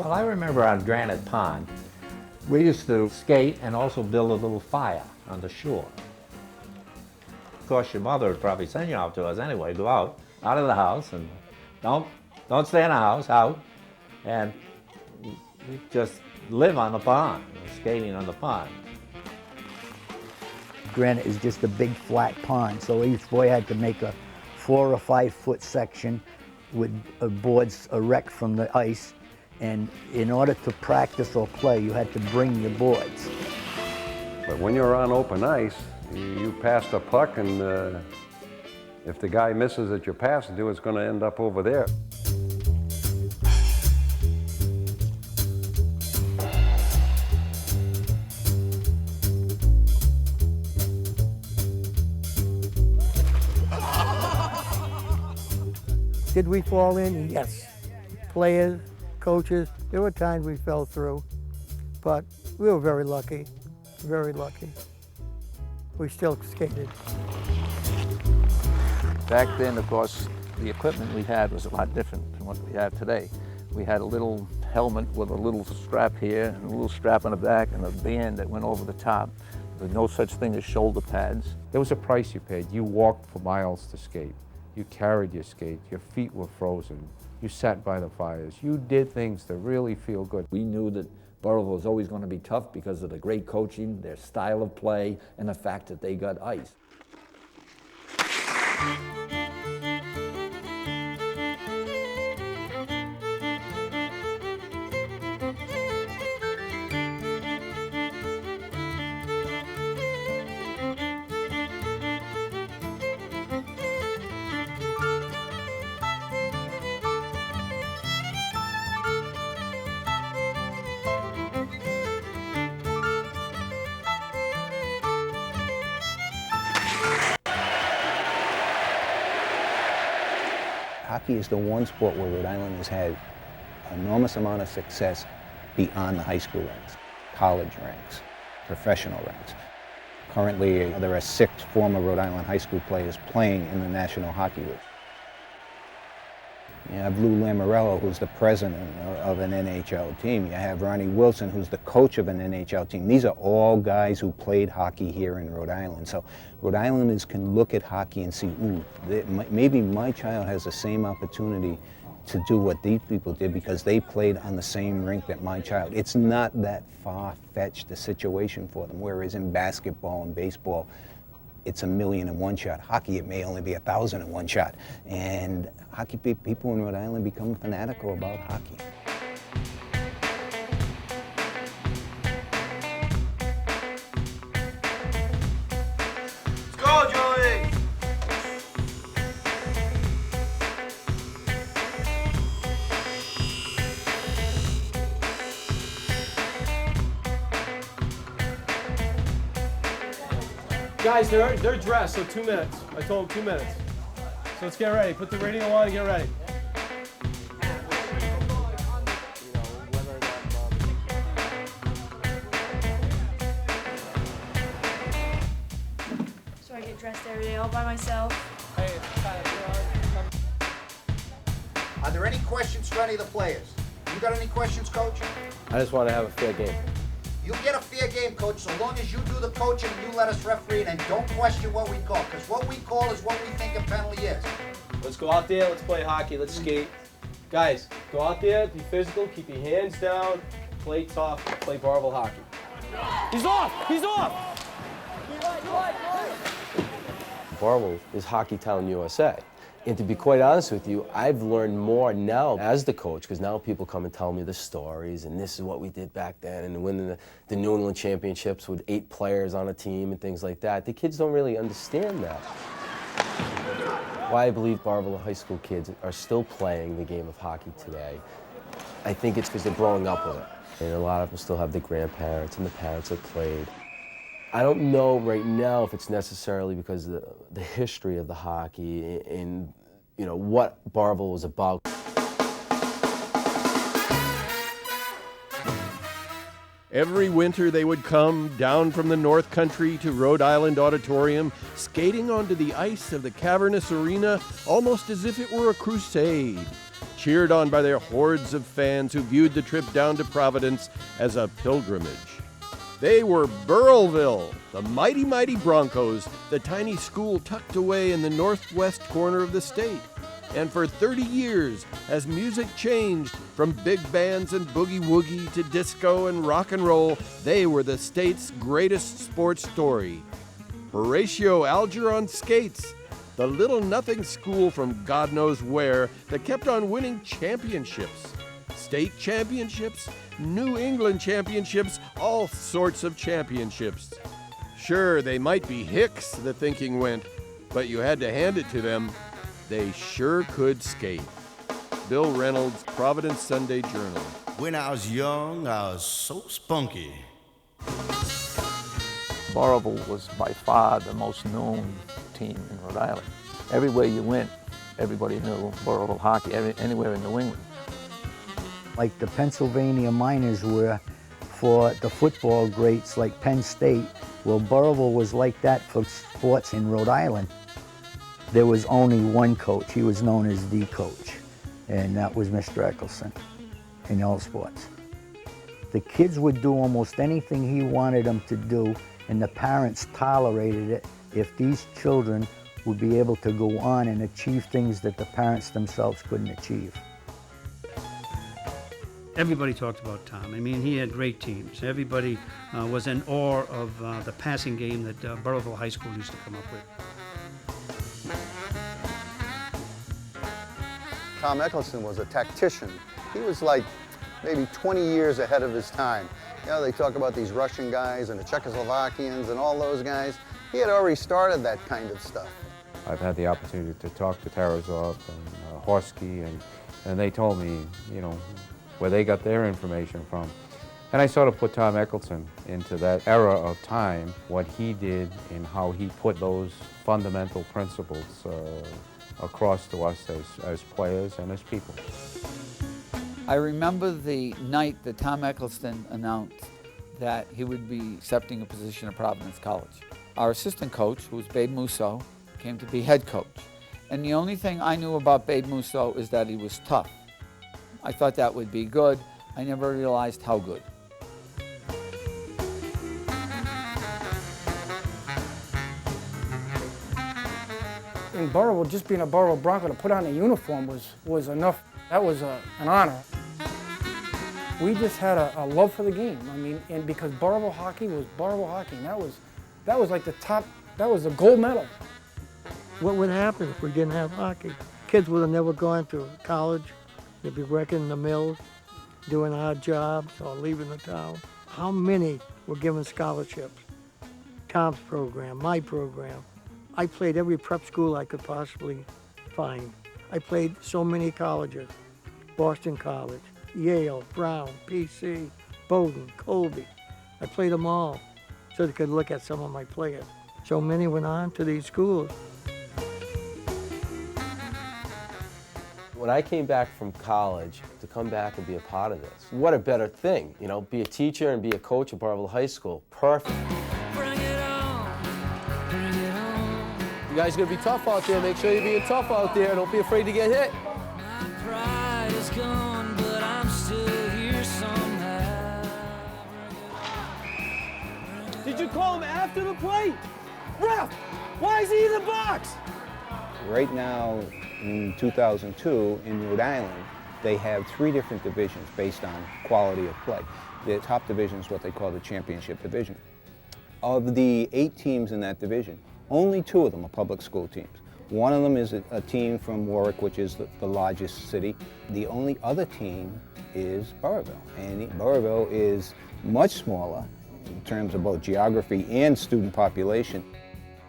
Well, I remember on Granite Pond, we used to skate and also build a little fire on the shore. Of course, your mother would probably send you out to us anyway. Go out of the house, and don't stay in the house, out, and you just live on the pond, skating on the pond. Granite is just a big flat pond, so each boy had to make a 4 or 5 foot section with boards erect from the ice, and in order to practice or play, you had to bring your boards. But when you're on open ice, you pass the puck, and if the guy misses that you're passing to, it's going to end up over there. Did we fall in? Yes. Players, coaches, there were times we fell through, but we were very lucky, very lucky. We still skated. Back then, of course, the equipment we had was a lot different than what we have today. We had a little helmet with a little strap here and a little strap on the back and a band that went over the top. There was no such thing as shoulder pads. There was a price you paid. You walked for miles to skate. You carried your skate. Your feet were frozen. You sat by the fires. You did things to really feel good. We knew that Burrillville was always going to be tough because of the great coaching, their style of play, and the fact that they got ice. Hockey is the one sport where Rhode Island has had an enormous amount of success beyond the high school ranks, college ranks, professional ranks. Currently, there are 6 former Rhode Island high school players playing in the National Hockey League. You have Lou Lamorello, who's the president of an NHL team. You have Ronnie Wilson, who's the coach of an NHL team. These are all guys who played hockey here in Rhode Island. So Rhode Islanders can look at hockey and see, maybe my child has the same opportunity to do what these people did because they played on the same rink that my child. It's not that far-fetched a situation for them, whereas in basketball and baseball, it's 1,000,000 in one shot. Hockey, it may only be 1,000 in one shot. And hockey people in Rhode Island become fanatical about hockey. Let's go, Joey! Guys, they're dressed, so 2 minutes. I told them 2 minutes. So let's get ready. Put the radio on and get ready. So I get dressed every day all by myself. Hey, are there any questions for any of the players? You got any questions, Coach? I just want to have a fair game. You get a fair game, Coach, so long as you do the coaching and you let us referee it and don't question what we call, because what we call is what we think a penalty is. Let's go out there, let's play hockey, let's skate. Guys, go out there, be physical, keep your hands down, play tough, play Burrillville hockey. He's off! He's off! Burrillville is Hockey Town, USA. And to be quite honest with you, I've learned more now as the coach, because now people come and tell me the stories, and this is what we did back then, and winning the New England championships with 8 players on a team and things like that. The kids don't really understand that. Why I believe Burrillville high school kids are still playing the game of hockey today, I think it's because they're growing up with it. And a lot of them still have the grandparents and the parents that played. I don't know right now if it's necessarily because of the history of the hockey and what Burrillville was about. Every winter they would come down from the North Country to Rhode Island Auditorium, skating onto the ice of the cavernous arena almost as if it were a crusade. cheered on by their hordes of fans who viewed the trip down to Providence as a pilgrimage. They were Burrillville, the mighty, mighty Broncos, the tiny school tucked away in the northwest corner of the state. And for 30 years, as music changed from big bands and boogie-woogie to disco and rock and roll, they were the state's greatest sports story. Horatio Alger on skates, the little-nothing school from God knows where that kept on winning championships. State championships, New England championships, all sorts of championships. Sure, they might be hicks, the thinking went, but you had to hand it to them. They sure could skate. Bill Reynolds, Providence Sunday Journal. When I was young, I was so spunky. Burrillville was by far the most known team in Rhode Island. Everywhere you went, everybody knew Burrillville hockey, anywhere in New England. Like the Pennsylvania Miners were for the football greats like Penn State, well, Burrillville was like that for sports in Rhode Island. There was only one coach. He was known as the coach, and that was Mr. Eccleston in all sports. The kids would do almost anything he wanted them to do, and the parents tolerated it if these children would be able to go on and achieve things that the parents themselves couldn't achieve. Everybody talked about Tom. I mean, he had great teams. Everybody was in awe of the passing game that Burrillville High School used to come up with. Tom Eccleston was a tactician. He was like maybe 20 years ahead of his time. You know, they talk about these Russian guys and the Czechoslovakians and all those guys. He had already started that kind of stuff. I've had the opportunity to talk to Tarasov and Horsky, and they told me, you know, where they got their information from. And I sort of put Tom Eccleston into that era of time, what he did and how he put those fundamental principles across to us as players and as people. I remember the night that Tom Eccleston announced that he would be accepting a position at Providence College. Our assistant coach, who was Babe Musso, came to be head coach. And the only thing I knew about Babe Musso is that he was tough. I thought that would be good. I never realized how good. In Burrillville, just being a Burrillville Bronco, to put on a uniform was enough. That was an honor. We just had a love for the game. I mean, and because Burrillville hockey was Burrillville hockey, and that was like the top, that was the gold medal. What would happen if we didn't have hockey? Kids would have never gone to college. They'd be working in the mills, doing odd jobs, or leaving the town. How many were given scholarships? Tom's program, my program. I played every prep school I could possibly find. I played so many colleges. Boston College, Yale, Brown, PC, Bowdoin, Colby. I played them all so they could look at some of my players. So many went on to these schools. When I came back from college, to come back and be a part of this, what a better thing, you know, be a teacher and be a coach at Burrillville High School. Perfect. You guys are gonna be tough out there. Make sure you're being tough out there. Don't be afraid to get hit. My pride is gone, but I'm still here somehow. Did you call him after the play? Ref, why is he in the box? Right now, in 2002, in Rhode Island, they have 3 different divisions based on quality of play. The top division is what they call the championship division. Of the 8 teams in that division, only 2 of them are public school teams. One of them is a team from Warwick, which is the largest city. The only other team is Burrillville, and Burrillville is much smaller in terms of both geography and student population.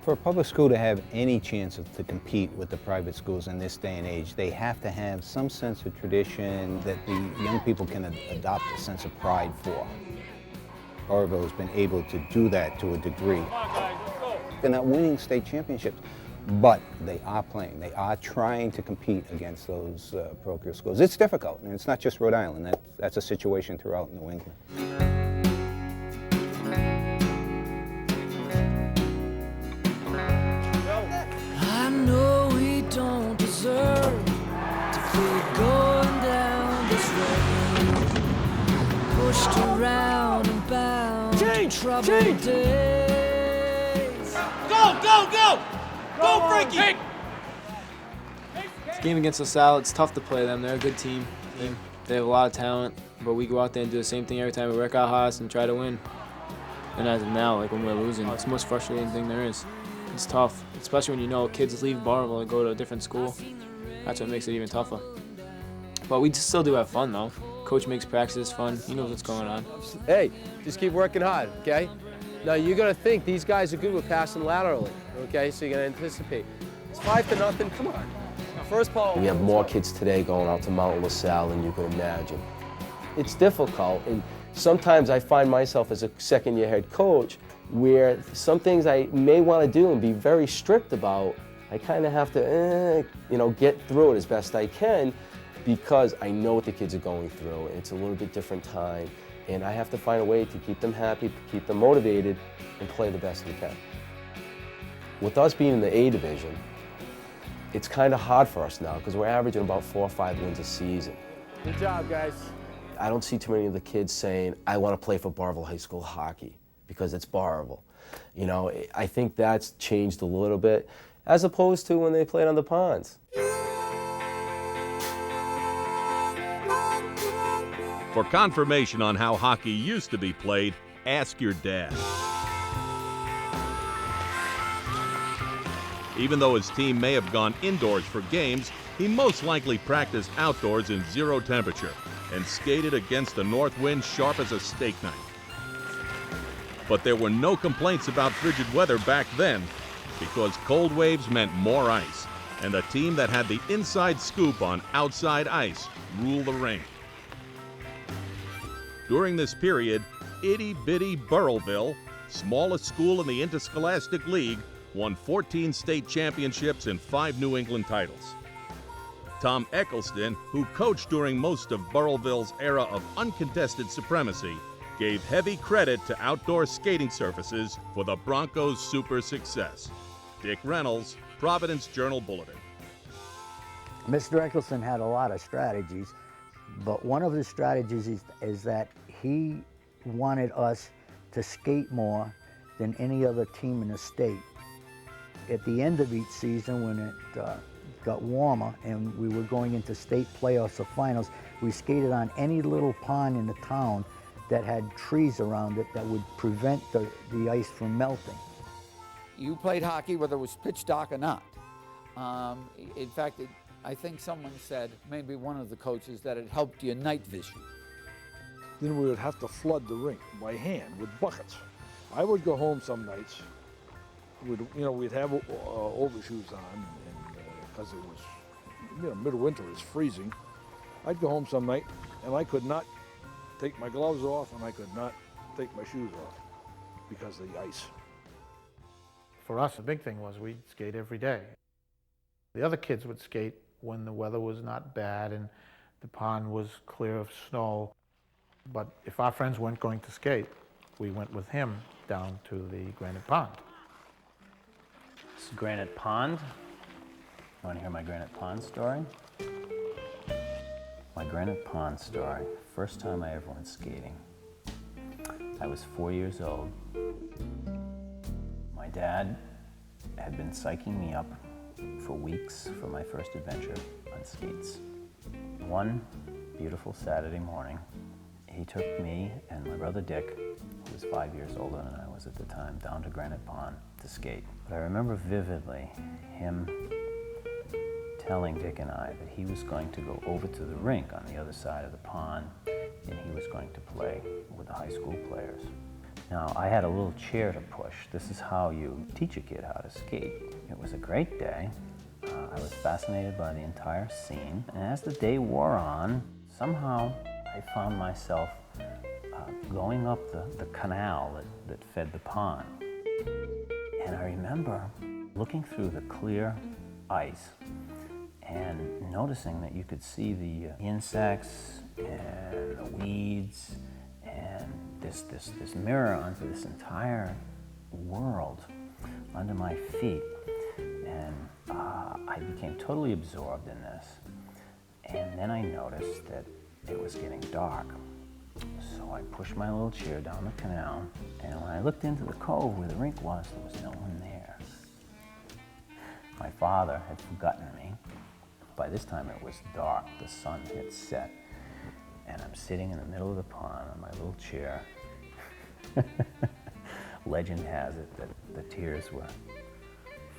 For a public school to have any chance to compete with the private schools in this day and age, they have to have some sense of tradition that the young people can adopt a sense of pride for. Burrillville has been able to do that to a degree. They're not winning state championships, but they are playing. They are trying to compete against those parochial schools. It's difficult, and it's not just Rhode Island. That's a situation throughout New England. I know we don't deserve to keep going Pushed around and bound in troubled days. Go, go, go! Go, Frankie! This game against LaSalle, it's tough to play them. They're a good team. They have a lot of talent, but we go out there and do the same thing every time. We work our hardest and try to win. And as of now, like when we're losing, it's the most frustrating thing there is. It's tough, especially when you know kids leave Barnwell and go to a different school. That's what makes it even tougher. But we still do have fun though. Coach makes practices fun. He knows what's going on. Hey, just keep working hard, okay? Now you're gonna think these guys are good with passing laterally, okay? So you're gonna anticipate. It's 5-0, come on. First ball. We have more kids today going out to Mount LaSalle than you can imagine. It's difficult, and sometimes I find myself as a second-year head coach where some things I may want to do and be very strict about, I kind of have to, get through it as best I can because I know what the kids are going through. It's a little bit different time, and I have to find a way to keep them happy, keep them motivated, and play the best we can. With us being in the A division, it's kind of hard for us now because we're averaging about 4 or 5 wins a season. Good job, guys. I don't see too many of the kids saying, I want to play for Barville High School hockey because it's Barville. You know, I think that's changed a little bit as opposed to when they played on the ponds. For confirmation on how hockey used to be played, ask your dad. Even though his team may have gone indoors for games, he most likely practiced outdoors in 0 temperature and skated against a north wind sharp as a steak knife. But there were no complaints about frigid weather back then because cold waves meant more ice, and a team that had the inside scoop on outside ice ruled the rink. During this period, itty-bitty Burrillville, smallest school in the Interscholastic League, won 14 state championships and 5 New England titles. Tom Eccleston, who coached during most of Burrillville's era of uncontested supremacy, gave heavy credit to outdoor skating surfaces for the Broncos' super success. Dick Reynolds, Providence Journal-Bulletin. Mr. Eccleston had a lot of strategies, but one of his strategies is that he wanted us to skate more than any other team in the state. At the end of each season, when it got warmer and we were going into state playoffs or finals, we skated on any little pond in the town that had trees around it that would prevent the ice from melting. You played hockey whether it was pitch dark or not. In fact, I think someone said, maybe one of the coaches, that it helped your night vision. Then we would have to flood the rink by hand with buckets. I would go home some nights. We'd have overshoes on, because it was, midwinter, it's freezing. I'd go home some night, and I could not take my gloves off, and I could not take my shoes off because of the ice. For us, the big thing was we'd skate every day. The other kids would skate when the weather was not bad and the pond was clear of snow. But if our friends weren't going to skate, we went with him down to the Granite Pond. This is Granite Pond. You want to hear my Granite Pond story? My Granite Pond story, first time I ever went skating. I was 4 years old. My dad had been psyching me up for weeks for my first adventure on skates. One beautiful Saturday morning, he took me and my brother Dick, who was 5 years older than I was at the time, down to Granite Pond to skate. But I remember vividly him telling Dick and I that he was going to go over to the rink on the other side of the pond and he was going to play with the high school players. Now, I had a little chair to push. This is how you teach a kid how to skate. It was a great day. I was fascinated by the entire scene. And as the day wore on, somehow I found myself going up the canal that fed the pond. And I remember looking through the clear ice and noticing that you could see the insects and the weeds and this mirror onto this entire world under my feet. And I became totally absorbed in this. And then I noticed that It was getting dark. So I pushed my little chair down the canal, and when I looked into the cove where the rink was, there was no one there. My father had forgotten me. By this time it was dark, the sun had set, and I'm sitting in the middle of the pond on my little chair. Legend has it that the tears were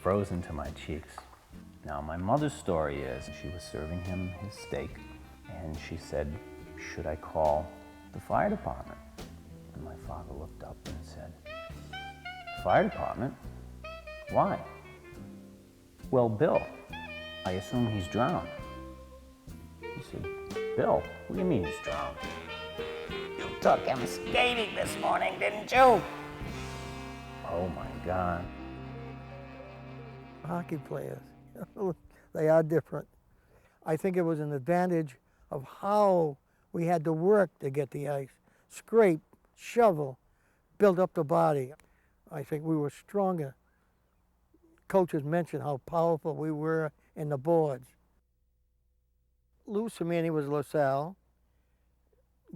frozen to my cheeks. Now, my mother's story is she was serving him his steak, and she said, "Should I call the fire department?" And my father looked up and said, "Fire department? Why?" "Well, Bill, I assume he's drowned." He said, "Bill, what do you mean he's drowned?" "You took him skating this morning, didn't you?" Oh my God. Hockey players, they are different. I think it was an advantage of how we had to work to get the ice. Scrape, shovel, build up the body. I think we were stronger. Coaches mentioned how powerful we were in the boards. Lou Samini was LaSalle,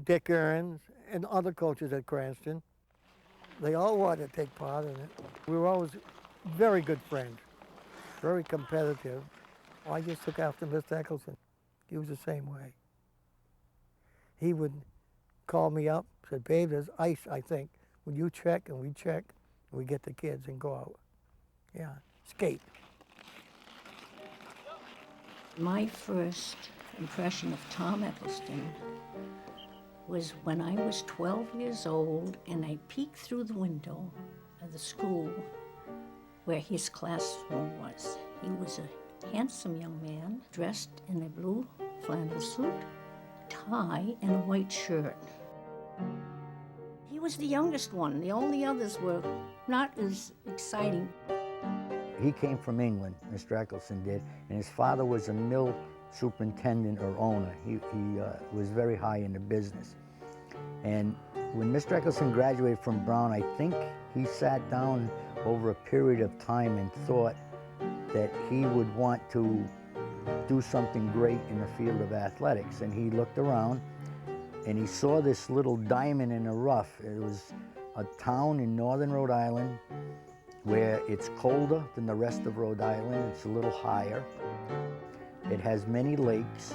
Dick Earns, and other coaches at Cranston. They all wanted to take part in it. We were always very good friends, very competitive. I just took after Mr. Eccleston. He was the same way. He would call me up, said, "Babe, there's ice, I think. Would you check?" And we check, and we get the kids and go out. Yeah, skate. My first impression of Tom Eccleston was when I was 12 years old and I peeked through the window of the school where his classroom was. He was a handsome young man dressed in a blue flannel suit, tie, and a white shirt. He was the youngest one. The only others were not as exciting. He came from England, Mr. Eccleston did, and his father was a mill superintendent or owner. He was very high in the business. And when Mr. Eccleston graduated from Brown, I think he sat down over a period of time and thought that he would want to do something great in the field of athletics. And he looked around and he saw this little diamond in the rough. It was a town in northern Rhode Island where it's colder than the rest of Rhode Island. It's a little higher. It has many lakes.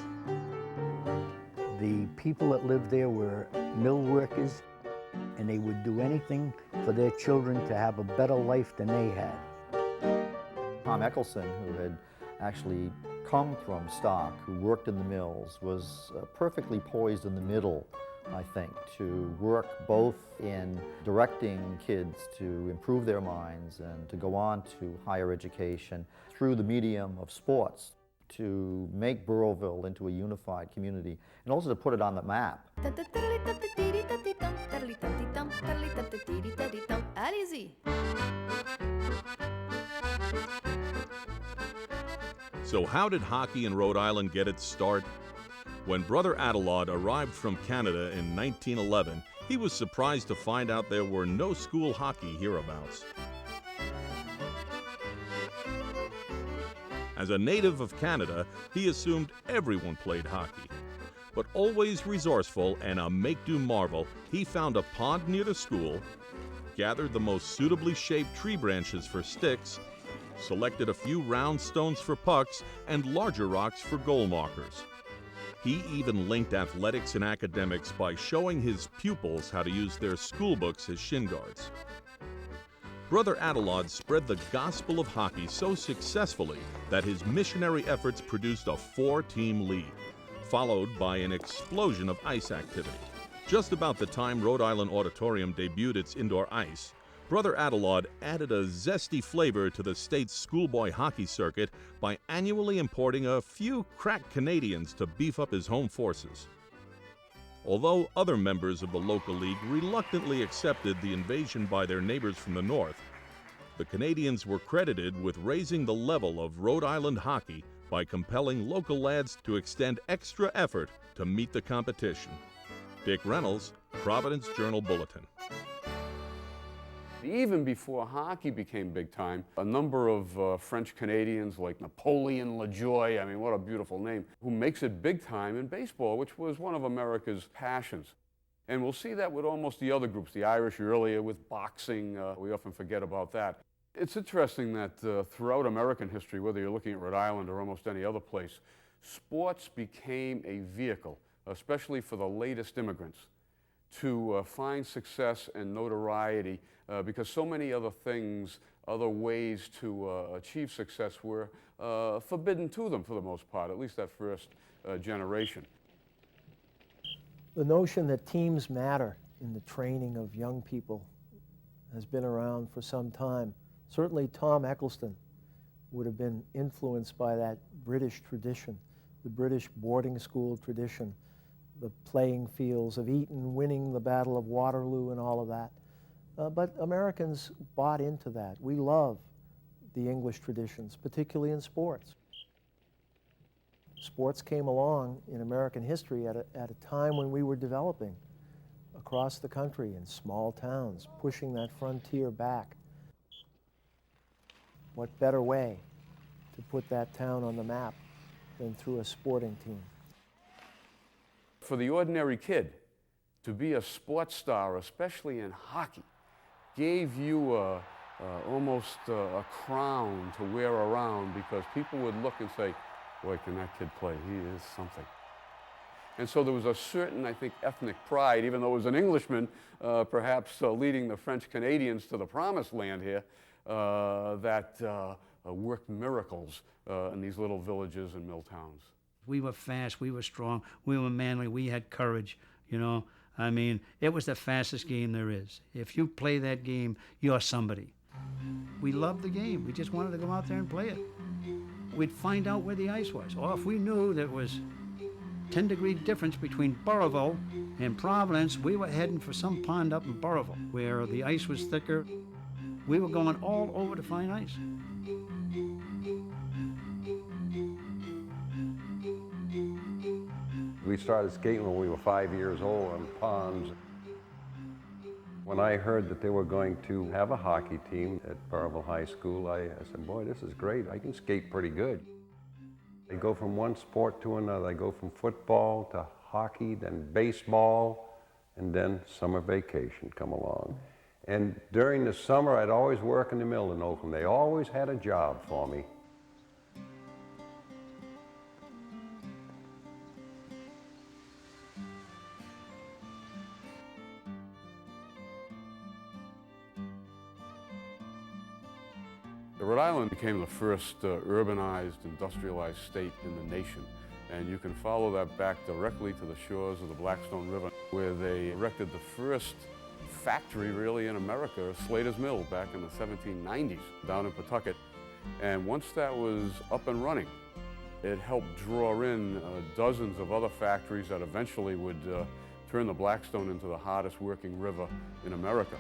The people that lived there were mill workers, and they would do anything for their children to have a better life than they had. Tom Eccleston, who had actually come from stock, who worked in the mills, was perfectly poised in the middle, I think, to work both in directing kids to improve their minds and to go on to higher education through the medium of sports, to make Burrillville into a unified community, and also to put it on the map. So how did hockey in Rhode Island get its start? When Brother Adelard arrived from Canada in 1911, he was surprised to find out there were no school hockey hereabouts. As a native of Canada, he assumed everyone played hockey. But always resourceful and a make-do marvel, he found a pond near the school, gathered the most suitably shaped tree branches for sticks, selected a few round stones for pucks, and larger rocks for goal markers. He even linked athletics and academics by showing his pupils how to use their school books as shin guards. Brother Adelard spread the gospel of hockey so successfully that his missionary efforts produced a 4-team league, followed by an explosion of ice activity. Just about the time Rhode Island Auditorium debuted its indoor ice, Brother Adelard added a zesty flavor to the state's schoolboy hockey circuit by annually importing a few crack Canadians to beef up his home forces. Although other members of the local league reluctantly accepted the invasion by their neighbors from the north, the Canadians were credited with raising the level of Rhode Island hockey by compelling local lads to extend extra effort to meet the competition. Dick Reynolds, Providence Journal Bulletin. Even before hockey became big time, a number of French Canadians like Napoleon LaJoie, I mean, what a beautiful name, who makes it big time in baseball, which was one of America's passions. And we'll see that with almost the other groups, the Irish earlier with boxing, we often forget about that. It's interesting that throughout American history, whether you're looking at Rhode Island or almost any other place, sports became a vehicle, especially for the latest immigrants, to find success and notoriety because so many other things, other ways to achieve success were forbidden to them for the most part, at least that first generation. The notion that teams matter in the training of young people has been around for some time. Certainly Tom Eccleston would have been influenced by that British tradition, the British boarding school tradition, the playing fields of Eton, winning the Battle of Waterloo and all of that. But Americans bought into that. We love the English traditions, particularly in sports. Sports came along in American history at a time when we were developing across the country in small towns, pushing that frontier back. What better way to put that town on the map than through a sporting team? For the ordinary kid, to be a sports star, especially in hockey, gave you almost a crown to wear around because people would look and say, boy, can that kid play? He is something. And so there was a certain, I think, ethnic pride, even though it was an Englishman, perhaps leading the French Canadians to the promised land here, that worked miracles in these little villages and mill towns. We were fast, we were strong, we were manly, we had courage, you know. I mean, it was the fastest game there is. If you play that game, you're somebody. We loved the game. We just wanted to go out there and play it. We'd find out where the ice was. Or if we knew there was 10-degree difference between Burrillville and Providence, we were heading for some pond up in Burrillville where the ice was thicker. We were going all over to find ice. We started skating when we were 5 years old on ponds. When I heard that they were going to have a hockey team at Burrillville High School, I said, boy, this is great. I can skate pretty good. I go from one sport to another. I go from football to hockey, then baseball, and then summer vacation come along. And during the summer, I'd always work in the mill in Oakland. They always had a job for me. Rhode Island became the first urbanized, industrialized state in the nation. And you can follow that back directly to the shores of the Blackstone River, where they erected the first factory really in America, Slater's Mill, back in the 1790s down in Pawtucket. And once that was up and running, it helped draw in dozens of other factories that eventually would turn the Blackstone into the hardest working river in America.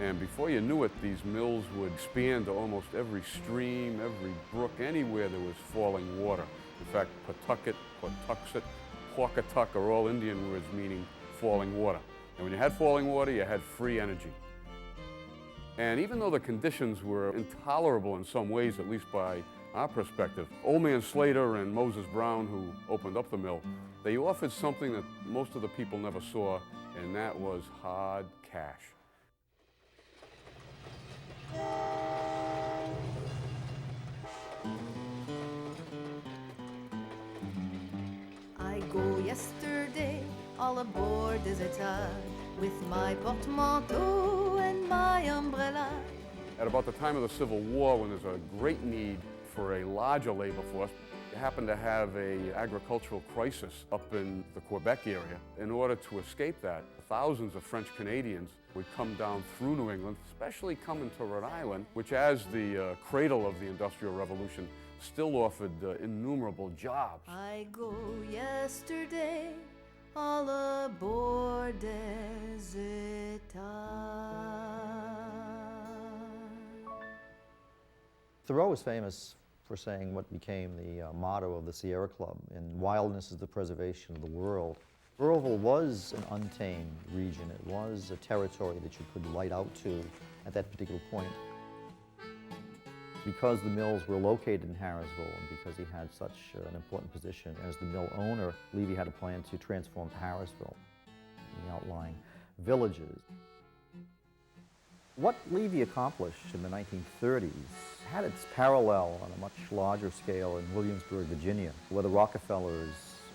And before you knew it, these mills would expand to almost every stream, every brook, anywhere there was falling water. In fact, Pawtucket, Pawtuxet, Pawcatuck are all Indian words meaning falling water. And when you had falling water, you had free energy. And even though the conditions were intolerable in some ways, at least by our perspective, Old Man Slater and Moses Brown, who opened up the mill, they offered something that most of the people never saw, and that was hard cash. I go yesterday all aboard the Zeta with my portmanteau and my umbrella. At about the time of the Civil War, when there's a great need for a larger labor force, you happen to have an agricultural crisis up in the Quebec area. In order to escape that, thousands of French Canadians would come down through New England, especially coming to Rhode Island, which as the cradle of the Industrial Revolution still offered innumerable jobs. I go yesterday all aboard the Zeta. Thoreau was famous for saying what became the motto of the Sierra Club, and wildness is the preservation of the world. Burrillville was an untamed region. It was a territory that you could light out to at that particular point. Because the mills were located in Harrisville and because he had such an important position as the mill owner, Levy had a plan to transform Harrisville, the outlying villages. What Levy accomplished in the 1930s had its parallel on a much larger scale in Williamsburg, Virginia, where the Rockefellers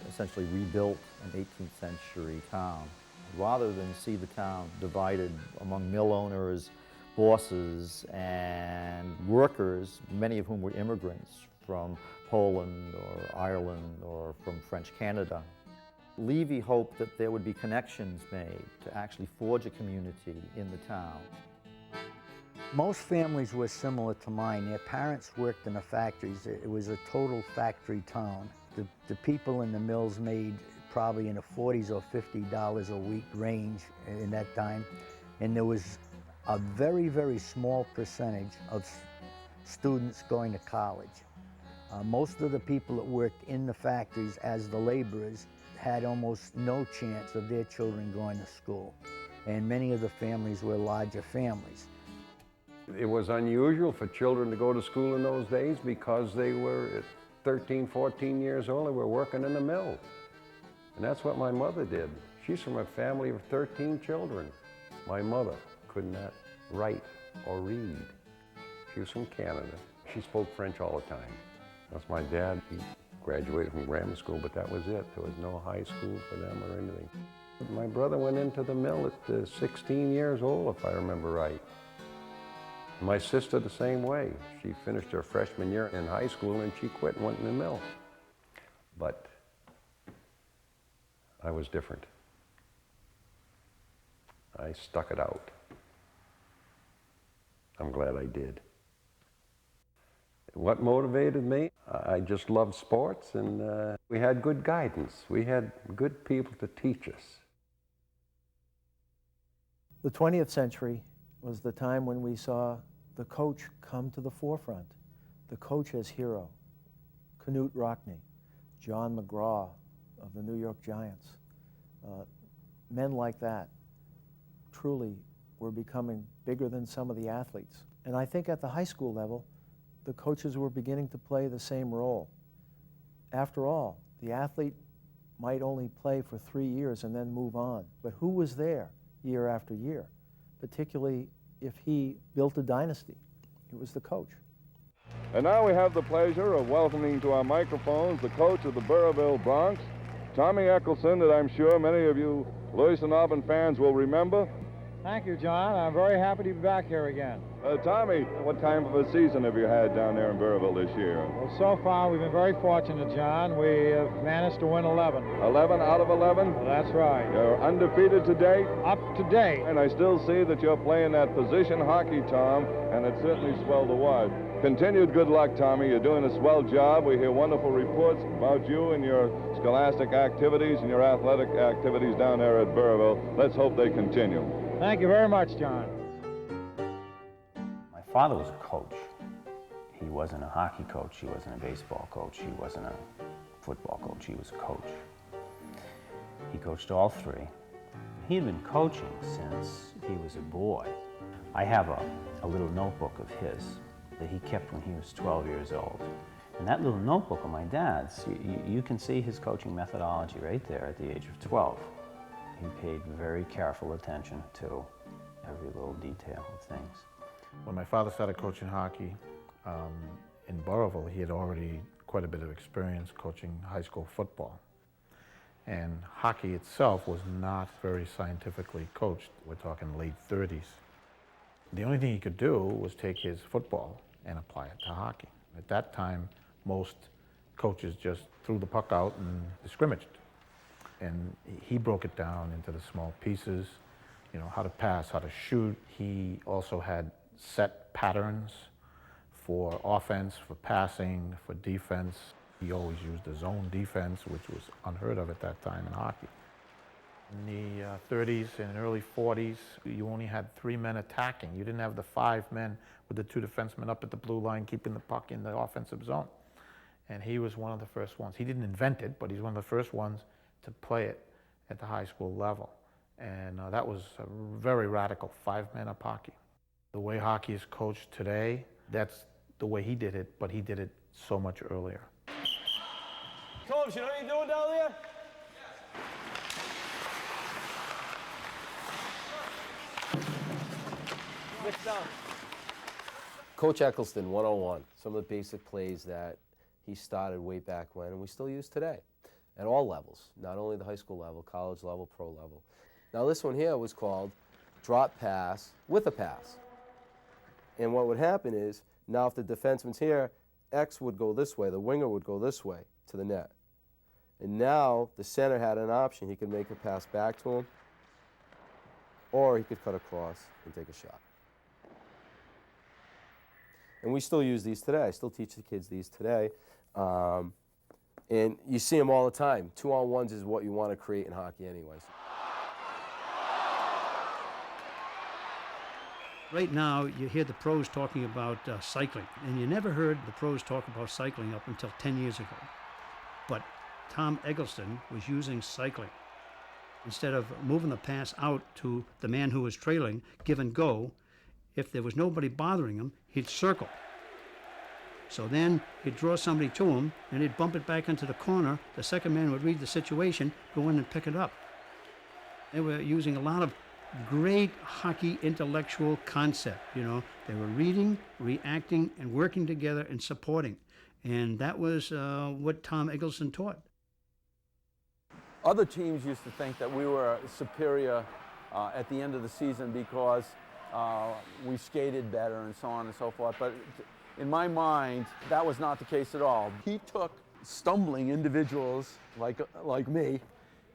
essentially rebuilt an 18th century town. Rather than see the town divided among mill owners, bosses, and workers, many of whom were immigrants from Poland or Ireland or from French Canada, Levy hoped that there would be connections made to actually forge a community in the town. Most families were similar to mine. Their parents worked in the factories. It was a total factory town. The people in the mills made probably in the $40s or $50 a week range in that time. And there was a very, very small percentage of students going to college. Most of the people that worked in the factories as the laborers had almost no chance of their children going to school. And many of the families were larger families. It was unusual for children to go to school in those days because they were at 13, 14 years old, they were working in the mill. And that's what my mother did. She's from a family of 13 children. My mother could not write or read. She was from Canada. She spoke French all the time. That's my dad. He graduated from grammar school, but that was it. There was no high school for them or anything. My brother went into the mill at 16 years old, if I remember right. My sister the same way. She finished her freshman year in high school and she quit and went in the mill. But I was different. I stuck it out. I'm glad I did. What motivated me? I just loved sports, and we had good guidance. We had good people to teach us. The 20th century was the time when we saw the coach come to the forefront. The coach as hero. Knute Rockne, John McGraw of the New York Giants. Men like that truly were becoming bigger than some of the athletes. And I think at the high school level, the coaches were beginning to play the same role. After all, the athlete might only play for 3 years and then move on. But who was there year after year? Particularly if he built a dynasty. It was the coach. And now we have the pleasure of welcoming to our microphones the coach of the Burrillville Bronx, Tommy Eccleston, that I'm sure many of you Lewis and Auburn fans will remember. Thank you, John. I'm very happy to be back here again. Tommy, what kind of a season have you had down there in Burrillville this year? Well, so far we've been very fortunate, John. We have managed to win 11. 11 out of 11? Well, that's right. You're undefeated to date? Up to date. And I still see that you're playing that position hockey, Tom, and it's certainly swell to watch. Continued good luck, Tommy. You're doing a swell job. We hear wonderful reports about you and your scholastic activities and your athletic activities down there at Burrillville. Let's hope they continue. Thank you very much, John. My father was a coach. He wasn't a hockey coach. He wasn't a baseball coach. He wasn't a football coach. He was a coach. He coached all three. He had been coaching since he was a boy. I have a little notebook of his that he kept when he was 12 years old. And that little notebook of my dad's, you can see his coaching methodology right there at the age of 12. He paid very careful attention to every little detail of things. When my father started coaching hockey in Burrillville, he had already quite a bit of experience coaching high school football. And hockey itself was not very scientifically coached. We're talking late 30s. The only thing he could do was take his football and apply it to hockey. At that time, most coaches just threw the puck out and scrimmaged. And he broke it down into the small pieces, you know, how to pass, how to shoot. He also had set patterns for offense, for passing, for defense. He always used the zone defense, which was unheard of at that time in hockey. In the 30s and early 40s, you only had 3 men attacking. You didn't have the 5 men with the 2 defensemen up at the blue line keeping the puck in the offensive zone. And he was one of the first ones. He didn't invent it, but he's one of the first ones to play it at the high school level. And that was a very radical 5-man up hockey. The way hockey is coached today, that's the way he did it, but he did it so much earlier. Coach, you know what you're doing down there? Mix down. Coach Eccleston, 101, some of the basic plays that he started way back when and we still use today at all levels, not only the high school level, college level, pro level. Now this one here was called drop pass with a pass. And what would happen is, now if the defenseman's here, X would go this way, the winger would go this way to the net. And now the center had an option. He could make a pass back to him, or he could cut across and take a shot. And we still use these today. I still teach the kids these today. And you see them all the time. 2-on-1s is what you want to create in hockey anyways. Right now, you hear the pros talking about cycling, and you never heard the pros talk about cycling up until 10 years ago. But Tom Eccleston was using cycling. Instead of moving the pass out to the man who was trailing, give and go, if there was nobody bothering him, he'd circle. So then he'd draw somebody to him, and he'd bump it back into the corner. The second man would read the situation, go in and pick it up. They were using a lot of great hockey intellectual concept, you know. They were reading, reacting, and working together and supporting. And that was what Tom Eccleston taught. Other teams used to think that we were superior at the end of the season because we skated better and so on and so forth. But in my mind, that was not the case at all. He took stumbling individuals like me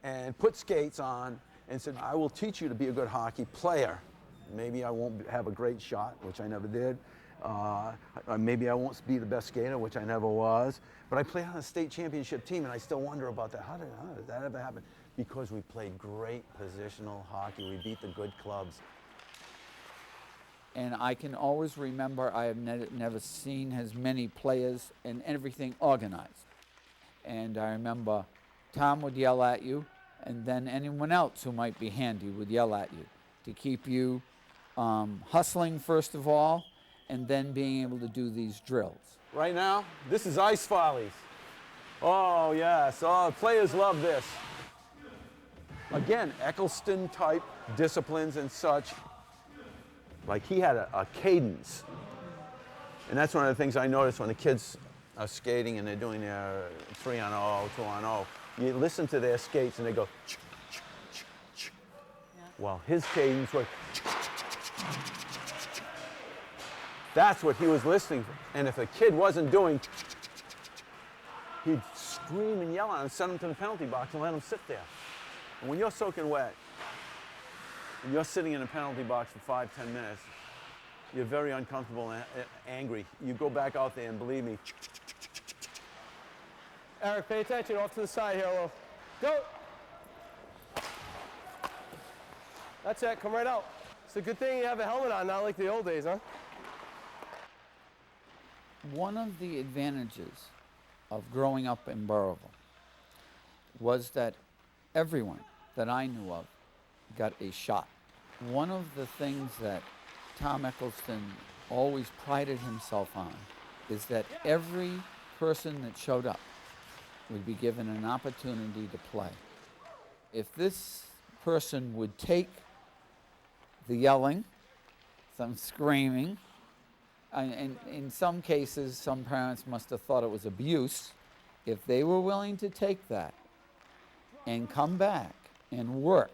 and put skates on and said, I will teach you to be a good hockey player. Maybe I won't have a great shot, which I never did. Maybe I won't be the best skater, which I never was. But I played on a state championship team, and I still wonder about that. How did that ever happen? Because we played great positional hockey. We beat the good clubs. And I can always remember I have never seen as many players and everything organized. And I remember Tom would yell at you, and then anyone else who might be handy would yell at you to keep you hustling first of all, and then being able to do these drills. Right now, this is ice follies. Oh yes, oh, players love this. Again, Eccleston type disciplines and such. Like he had a cadence. And that's one of the things I notice when the kids are skating and they're doing their 3-on-0, 2-on-0. You listen to their skates and they go, ch, ch, ch, ch. Well, his cadence was, ch, ch, ch, ch, ch, ch. That's what he was listening for. And if a kid wasn't doing, ch, ch, ch, ch, ch, he'd scream and yell at him and send him to the penalty box and let him sit there. And when you're soaking wet, and you're sitting in a penalty box for 5-10 minutes, you're very uncomfortable and angry. You go back out there and believe me, Eric, pay attention, off to the side here a little. Go! That's it, come right out. It's a good thing you have a helmet on, not like the old days, huh? One of the advantages of growing up in Burrillville was that everyone that I knew of got a shot. One of the things that Tom Eccleston always prided himself on is that every person that showed up would be given an opportunity to play. If this person would take the yelling, some screaming, and in some cases, some parents must have thought it was abuse, if they were willing to take that and come back and work,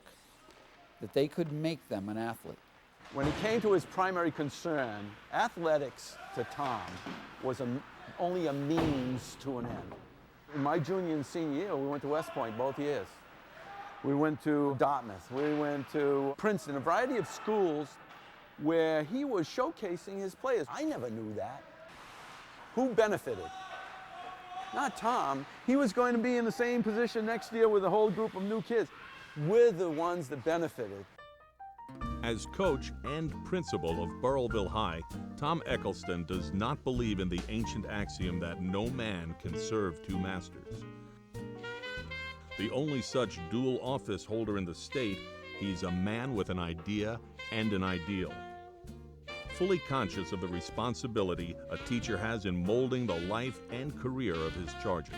that they could make them an athlete. When it came to his primary concern, athletics to Tom was only a means to an end. In my junior and senior year, we went to West Point both years. We went to Dartmouth, we went to Princeton, a variety of schools where he was showcasing his players. I never knew that. Who benefited? Not Tom. He was going to be in the same position next year with a whole group of new kids. We're the ones that benefited. As coach and principal of Burrillville High, Tom Eccleston does not believe in the ancient axiom that no man can serve two masters. The only such dual office holder in the state, he's a man with an idea and an ideal. fully conscious of the responsibility a teacher has in molding the life and career of his charges.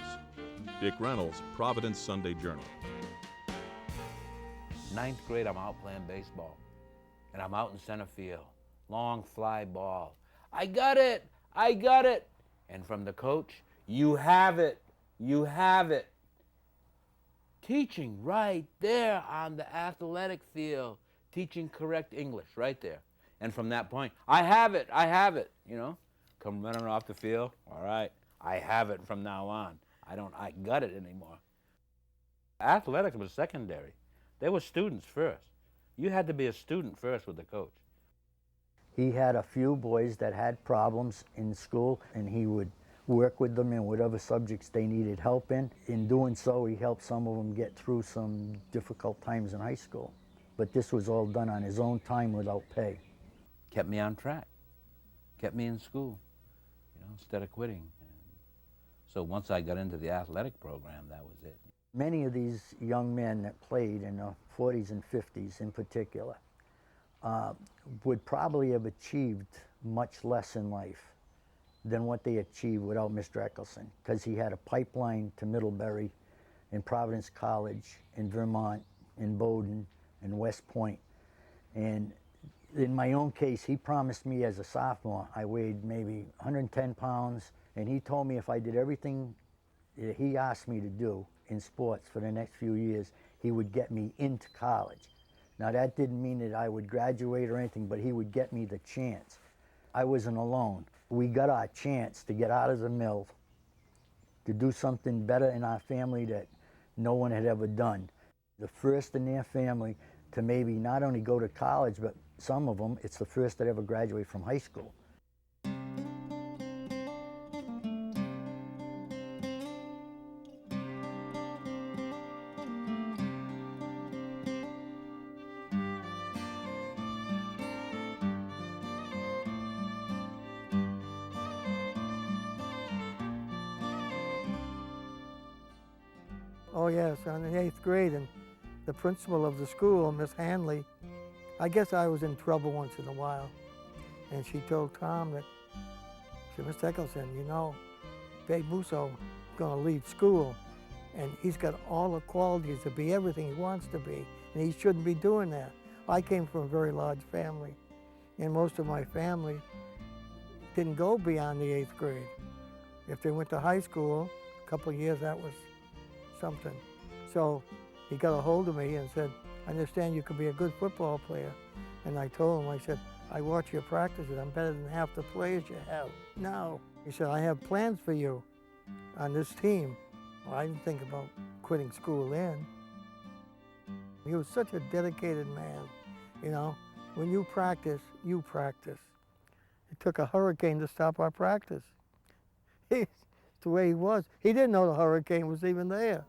Dick Reynolds, Providence Sunday Journal. Ninth grade, I'm out playing baseball, and I'm out in center field. Long fly ball. I got it! I got it! And from the coach, you have it! You have it! Teaching right there on the athletic field. Teaching correct English right there. And from that point, I have it! I have it! You know? Come running off the field. All right, I have it from now on. I got it anymore. Athletics was secondary. They were students first. You had to be a student first with the coach. He had a few boys that had problems in school, and he would work with them in whatever subjects they needed help in. In doing so, he helped some of them get through some difficult times in high school. But this was all done on his own time without pay. Kept me on track. Kept me in school, you know, instead of quitting. So once I got into the athletic program, that was it. Many of these young men that played in the 40s and 50s in particular would probably have achieved much less in life than what they achieved without Mr. Eccleston, because he had a pipeline to Middlebury, in Providence College, in Vermont, in Bowdoin, in West Point. And in my own case, he promised me as a sophomore, I weighed maybe 110 pounds, and he told me if I did everything that he asked me to do in sports for the next few years, he would get me into college. Now that didn't mean that I would graduate or anything, but he would get me the chance. I wasn't alone. We got our chance to get out of the mill, to do something better in our family that no one had ever done. The first in their family to maybe not only go to college, but some of them, it's the first that ever graduate from high school. Oh yes, I'm in 8th grade, and the principal of the school, Miss Hanley, I guess I was in trouble once in a while, and she told Tom that, she said, Mr. Eccleston, you know, Babe Musso is going to leave school, and he's got all the qualities to be everything he wants to be, and he shouldn't be doing that. I came from a very large family, and most of my family didn't go beyond the 8th grade. If they went to high school, a couple of years, that was something. So he got a hold of me and said, I understand you could be a good football player. And I told him, I said, I watch your practices. I'm better than half the players you have now. He said, I have plans for you on this team. Well, I didn't think about quitting school then. He was such a dedicated man. You know, when you practice, you practice. It took a hurricane to stop our practice. It's the way he was. He didn't know the hurricane was even there.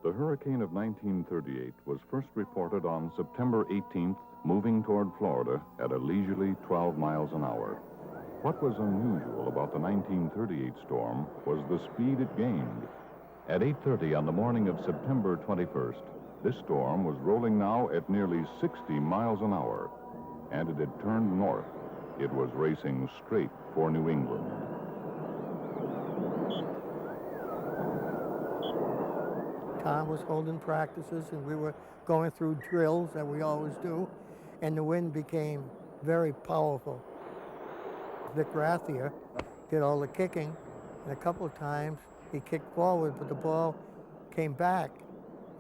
The hurricane of 1938 was first reported on September 18th, moving toward Florida at a leisurely 12 miles an hour. What was unusual about the 1938 storm was the speed it gained. At 8:30 on the morning of September 21st, this storm was rolling now at nearly 60 miles an hour, and it had turned north. It was racing straight for New England. Tom was holding practices, and we were going through drills that we always do, and the wind became very powerful. Vic Rathier did all the kicking, and a couple of times he kicked forward, but the ball came back.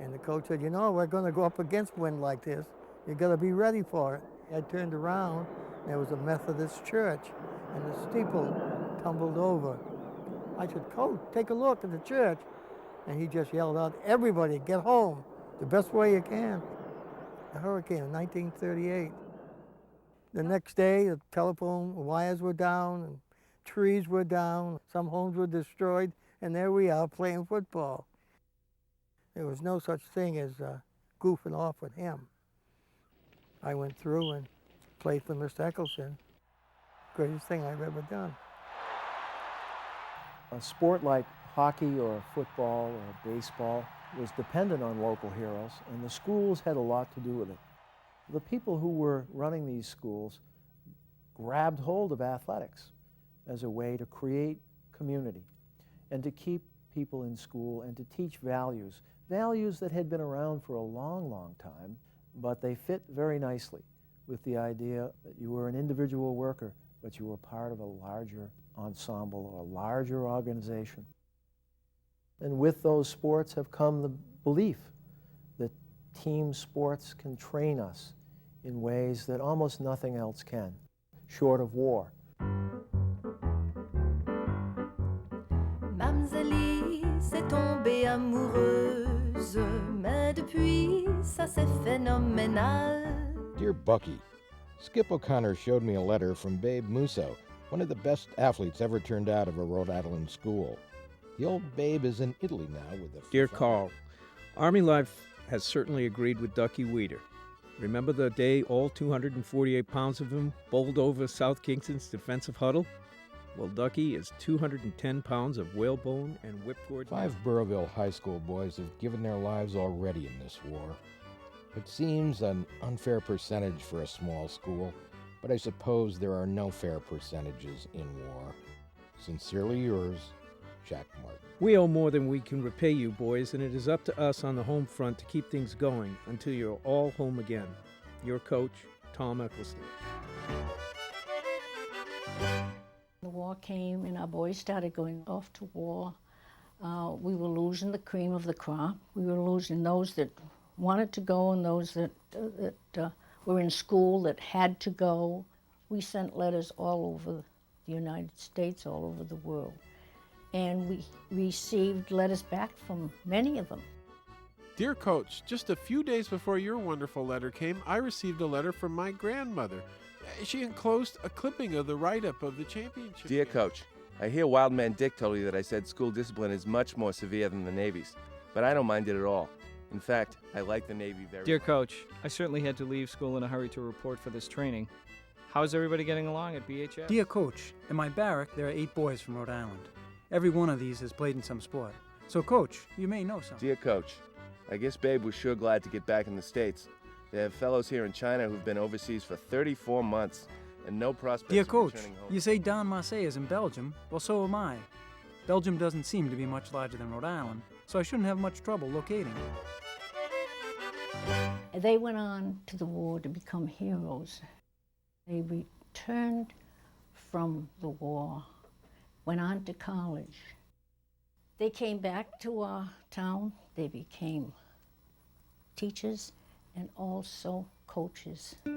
And the coach said, you know, we're going to go up against wind like this. You've got to be ready for it. I turned around, and there was a Methodist church, and the steeple tumbled over. I said, Coach, take a look at the church. And he just yelled out, everybody, get home, the best way you can. The hurricane of 1938. The next day, the telephone wires were down, and trees were down, some homes were destroyed, and there we are playing football. There was no such thing as goofing off with him. I went through and played for Mr. Eccleston. Greatest thing I've ever done. A sport like hockey or football or baseball was dependent on local heroes, and the schools had a lot to do with it. The people who were running these schools grabbed hold of athletics as a way to create community and to keep people in school and to teach values, values that had been around for a long, long time, but they fit very nicely with the idea that you were an individual worker, but you were part of a larger ensemble or a larger organization. And with those sports have come the belief that team sports can train us in ways that almost nothing else can, short of war. Mamzelle s'est tombée amoureuse, mais depuis ça c'est phénoménal. Dear Bucky, Skip O'Connor showed me a letter from Babe Musso, one of the best athletes ever turned out of a Rhode Island school. The old Babe is in Italy now with the... Dear Carl, Army life has certainly agreed with Ducky Weeder. Remember the day all 248 pounds of him bowled over South Kingston's defensive huddle? Well, Ducky is 210 pounds of whalebone and whipcord. 5 Burrowville High School boys have given their lives already in this war. It seems an unfair percentage for a small school, but I suppose there are no fair percentages in war. Sincerely yours, Jack Martin. We owe more than we can repay you, boys, and it is up to us on the home front to keep things going until you're all home again. Your coach, Tom Eccleston. The war came and our boys started going off to war. We were losing the cream of the crop. We were losing those that wanted to go and those that were in school that had to go. We sent letters all over the United States, all over the world. And we received letters back from many of them. Dear Coach, just a few days before your wonderful letter came, I received a letter from my grandmother. She enclosed a clipping of the write-up of the championship. Dear Coach, I hear Wild Man Dick told you that I said school discipline is much more severe than the Navy's, but I don't mind it at all. In fact, I like the Navy very Dear much. Coach, I certainly had to leave school in a hurry to report for this training. How's everybody getting along at BHS? Dear Coach, in my barrack there are 8 boys from Rhode Island. Every one of these has played in some sport. So Coach, you may know something. Dear Coach, I guess Babe was sure glad to get back in the States. They have fellows here in China who've been overseas for 34 months and no prospects Dear of Coach, returning home. you say Don Marseille is in Belgium. Well, so am I. Belgium doesn't seem to be much larger than Rhode Island, so I shouldn't have much trouble locating it. They went on to the war to become heroes. They returned from the war, went on to college. They came back to our town. They became teachers and also coaches. Look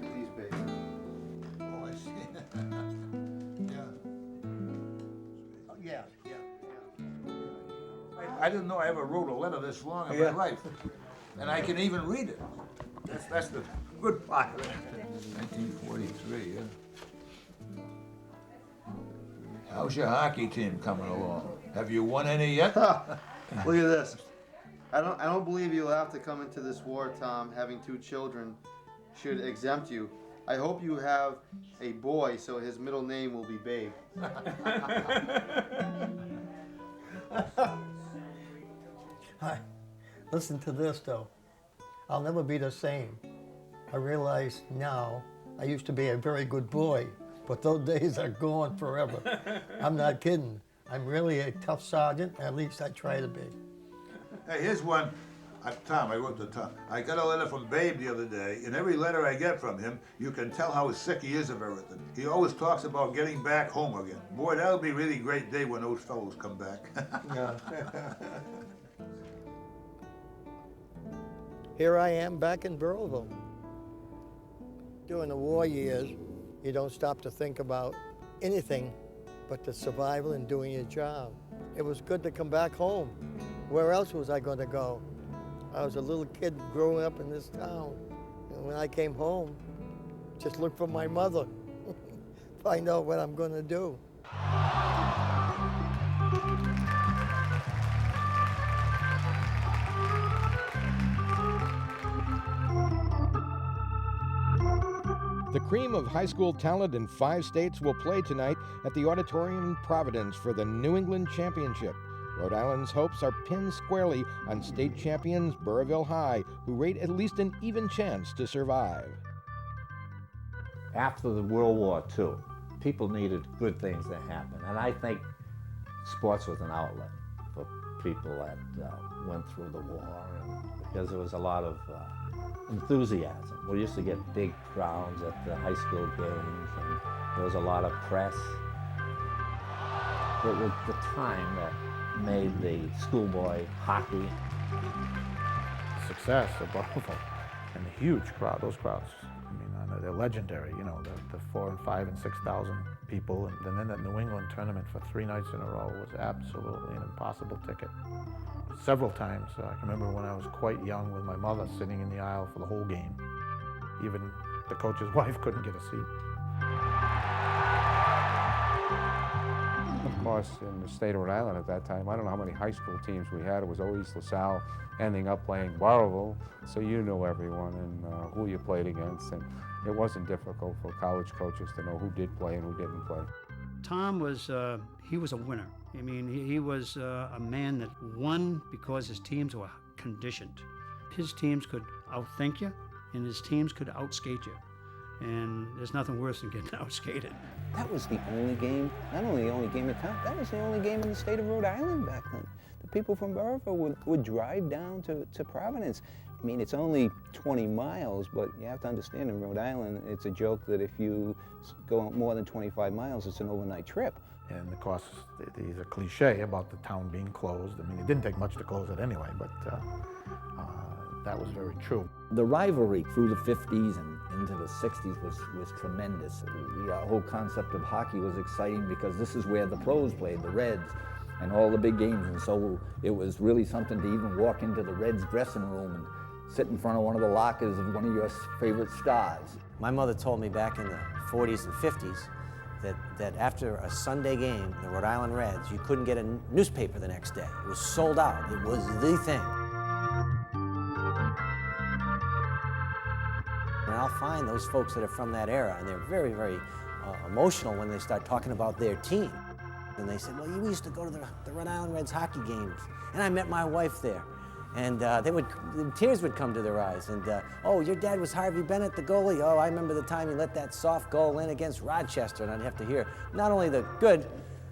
at these babies. Oh, I see. Yeah. Oh, yeah, yeah. I didn't know I ever wrote a letter this long in my life. And I can even read it. That's the good part of it. 1943, yeah. How's your hockey team coming along? Have you won any yet? Look at this. I don't believe you'll have to come into this war, Tom. Having 2 children should exempt you. I hope you have a boy, so his middle name will be Babe. Hi. Listen to this, though. I'll never be the same. I realize now I used to be a very good boy, but those days are gone forever. I'm not kidding. I'm really a tough sergeant, at least I try to be. Hey, here's one. Tom, I wrote to Tom. I got a letter from Babe the other day. In every letter I get from him, you can tell how sick he is of everything. He always talks about getting back home again. Boy, that'll be a really great day when those fellows come back. Yeah. Here I am back in Burrowville. During the war years, you don't stop to think about anything but the survival and doing your job. It was good to come back home. Where else was I going to go? I was a little kid growing up in this town. And when I came home, just look for my mother, find out what I'm going to do. The cream of high school talent in 5 states will play tonight at the Auditorium in Providence for the New England Championship. Rhode Island's hopes are pinned squarely on state champions Burrillville High, who rate at least an even chance to survive. After the World War II, people needed good things to happen, and I think sports was an outlet for people that went through the war, and because there was a lot of enthusiasm. We used to get big crowds at the high school games, and there was a lot of press. It was the time that made the schoolboy hockey. Success of Burrillville, and a huge crowd, those crowds. I mean, they're legendary, you know, the 4,000 and 5,000 and 6,000 people. And then that New England tournament for 3 nights in a row was absolutely an impossible ticket. Several times, I can remember when I was quite young with my mother sitting in the aisle for the whole game. Even the coach's wife couldn't get a seat. Of course, in the state of Rhode Island at that time, I don't know how many high school teams we had. It was always LaSalle ending up playing Burrillville, so you knew everyone and who you played against, and it wasn't difficult for college coaches to know who did play and who didn't play. Tom was, he was a winner. I mean, he was a man that won because his teams were conditioned. His teams could outthink you, and his teams could outskate you. And there's nothing worse than getting outskated. That was the only game, not only the only game in town, that was the only game in the state of Rhode Island back then. The people from Burrillville would drive down to Providence. I mean, it's only 20 miles, but you have to understand in Rhode Island, it's a joke that if you go more than 25 miles, it's an overnight trip. And of course, there's a cliche about the town being closed. I mean, it didn't take much to close it anyway, but that was very true. The rivalry through the 50s and into the 60s was tremendous. The whole concept of hockey was exciting because this is where the pros played, the Reds, and all the big games. And so it was really something to even walk into the Reds dressing room and sit in front of one of the lockers of one of your favorite stars. My mother told me back in the 40s and 50s that after a Sunday game, the Rhode Island Reds, you couldn't get a newspaper the next day. It was sold out. It was the thing. And I'll find those folks that are from that era, and they're very, very emotional when they start talking about their team. And they said, well, we used to go to the Rhode Island Reds hockey games, and I met my wife there. And the tears would come to their eyes. And, oh, your dad was Harvey Bennett, the goalie. Oh, I remember the time he let that soft goal in against Rochester. And I'd have to hear not only the good,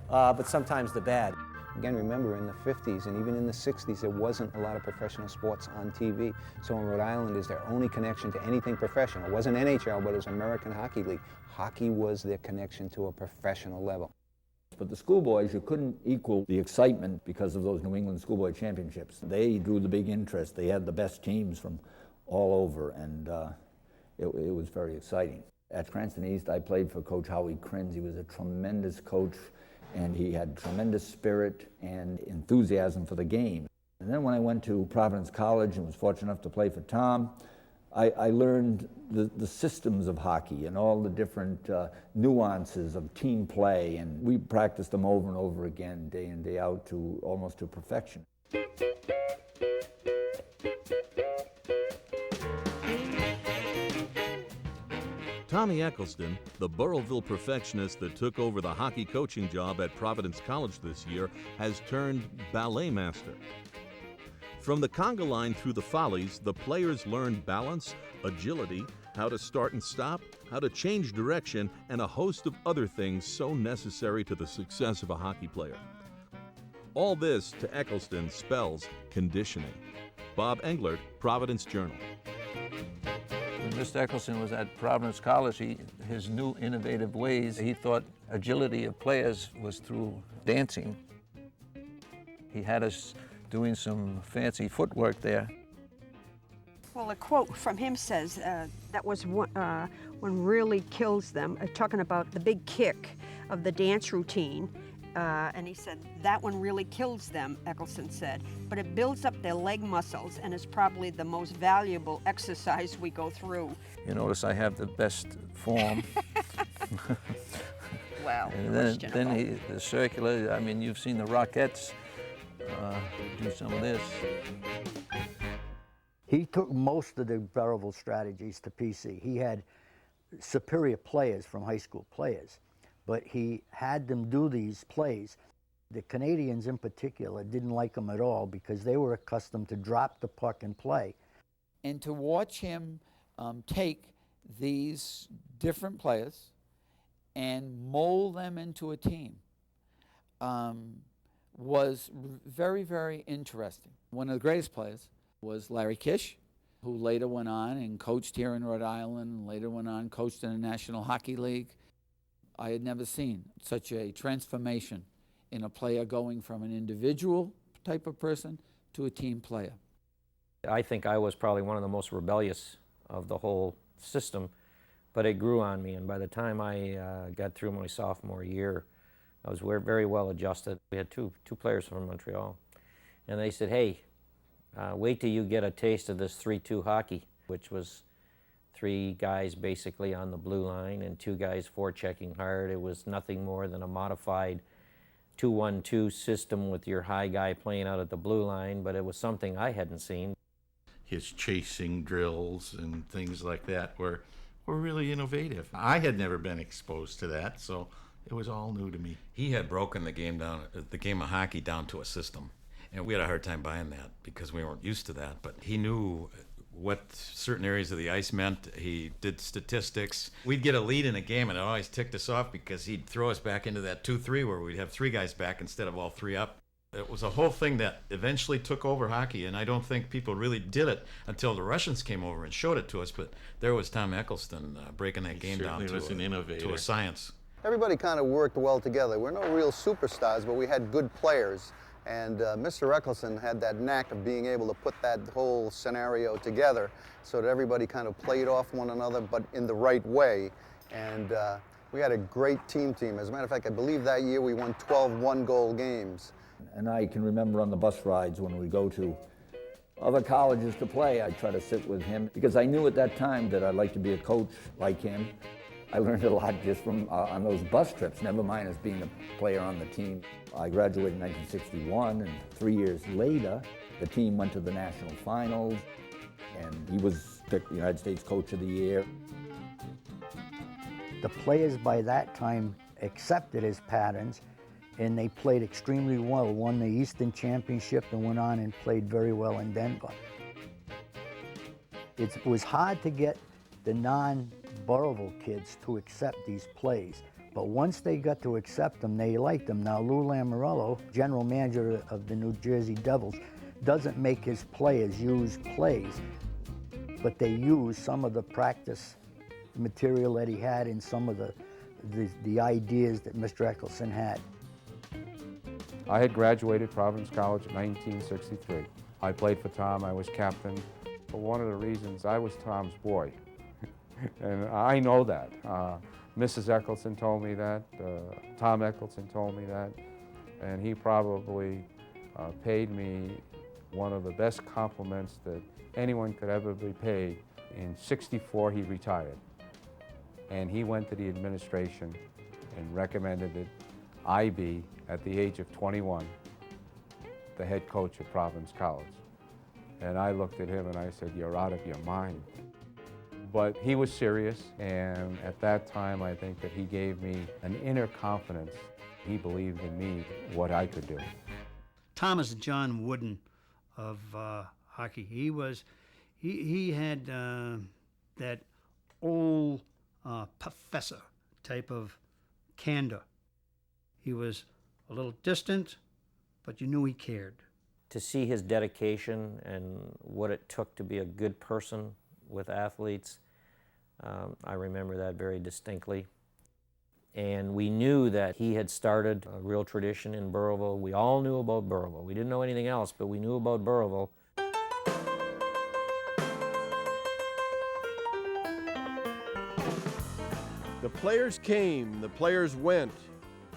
but sometimes the bad. Again, remember in the 50s and even in the 60s, there wasn't a lot of professional sports on TV. So in Rhode Island is their only connection to anything professional. It wasn't NHL, but it was American Hockey League. Hockey was their connection to a professional level. But the schoolboys, you couldn't equal the excitement because of those New England Schoolboy Championships. They drew the big interest. They had the best teams from all over, and it was very exciting. At Cranston East, I played for Coach Howie Krenz. He was a tremendous coach, and he had tremendous spirit and enthusiasm for the game. And then when I went to Providence College and was fortunate enough to play for Tom, I learned the systems of hockey and all the different nuances of team play, and we practiced them over and over again, day in, day out, almost to perfection. Tommy Eccleston, the Burrillville perfectionist that took over the hockey coaching job at Providence College this year, has turned ballet master. From the conga line through the follies, the players learned balance, agility, how to start and stop, how to change direction, and a host of other things so necessary to the success of a hockey player. All this, to Eccleston, spells conditioning. Bob Englert, Providence Journal. When Mr. Eccleston was at Providence College, his new innovative ways, he thought agility of players was through dancing. He had us doing some fancy footwork there. Well, a quote from him says that was when really kills them, talking about the big kick of the dance routine. And he said, that one really kills them, Eccleston said, but it builds up their leg muscles and is probably the most valuable exercise we go through. You notice I have the best form. Well, and then the circular, I mean, you've seen the Rockettes do some of this. He took most of the Burrillville strategies to PC. He had superior players from high school players, but he had them do these plays. The Canadians in particular didn't like him at all because they were accustomed to drop the puck and play. And to watch him take these different players and mold them into a team was very, very interesting. One of the greatest players was Larry Kish, who later went on and coached here in Rhode Island, and later went on and coached in the National Hockey League. I had never seen such a transformation in a player going from an individual type of person to a team player. I think I was probably one of the most rebellious of the whole system, but it grew on me, and by the time I got through my sophomore year, I was very well adjusted. We had two players from Montreal, and they said, hey, wait till you get a taste of this 3-2 hockey, which was 3 guys basically on the blue line and 2 guys forechecking hard. It was nothing more than a modified 2-1-2 system with your high guy playing out at the blue line, but it was something I hadn't seen. His chasing drills and things like that were really innovative. I had never been exposed to that, so it was all new to me. He had broken the game of hockey down to a system, and we had a hard time buying that because we weren't used to that, but he knew what certain areas of the ice meant. He did statistics. We'd get a lead in a game, and it always ticked us off because he'd throw us back into that 2-3 where we'd have 3 guys back instead of all 3 up. It was a whole thing that eventually took over hockey, and I don't think people really did it until the Russians came over and showed it to us, but there was Tom Eccleston breaking that game down to a science. Everybody kind of worked well together. We're no real superstars, but we had good players. And Mr. Eccleston had that knack of being able to put that whole scenario together so that everybody kind of played off one another, but in the right way. And we had a great team. As a matter of fact, I believe that year we won 12 one-goal games. And I can remember on the bus rides when we go to other colleges to play, I'd try to sit with him because I knew at that time that I'd like to be a coach like him. I learned a lot just from on those bus trips, never mind as being a player on the team. I graduated in 1961, and 3 years later, the team went to the national finals, and he was picked United States Coach of the Year. The players by that time accepted his patterns, and they played extremely well, won the Eastern Championship, and went on and played very well in Denver. It was hard to get the non-Burrillville kids to accept these plays, but once they got to accept them, they liked them. Now, Lou Lamoriello, general manager of the New Jersey Devils, doesn't make his players use plays, but they use some of the practice material that he had and some of the ideas that Mr. Eccleston had. I had graduated Providence College in 1963. I played for Tom, I was captain. But one of the reasons, I was Tom's boy. And I know that. Mrs. Eccleston told me that, Tom Eccleston told me that, and he probably paid me one of the best compliments that anyone could ever be paid. In '64, he retired, and he went to the administration and recommended that I be, at the age of 21, the head coach of Providence College. And I looked at him and I said, "You're out of your mind." But he was serious, and at that time, I think that he gave me an inner confidence. He believed in me, what I could do. Thomas John Wooden of hockey. He had that old professor type of candor. He was a little distant, but you knew he cared. To see his dedication and what it took to be a good person with athletes, I remember that very distinctly. And we knew that he had started a real tradition in Burrillville. We all knew about Burrillville. We didn't know anything else, but we knew about Burrillville. The players came, the players went.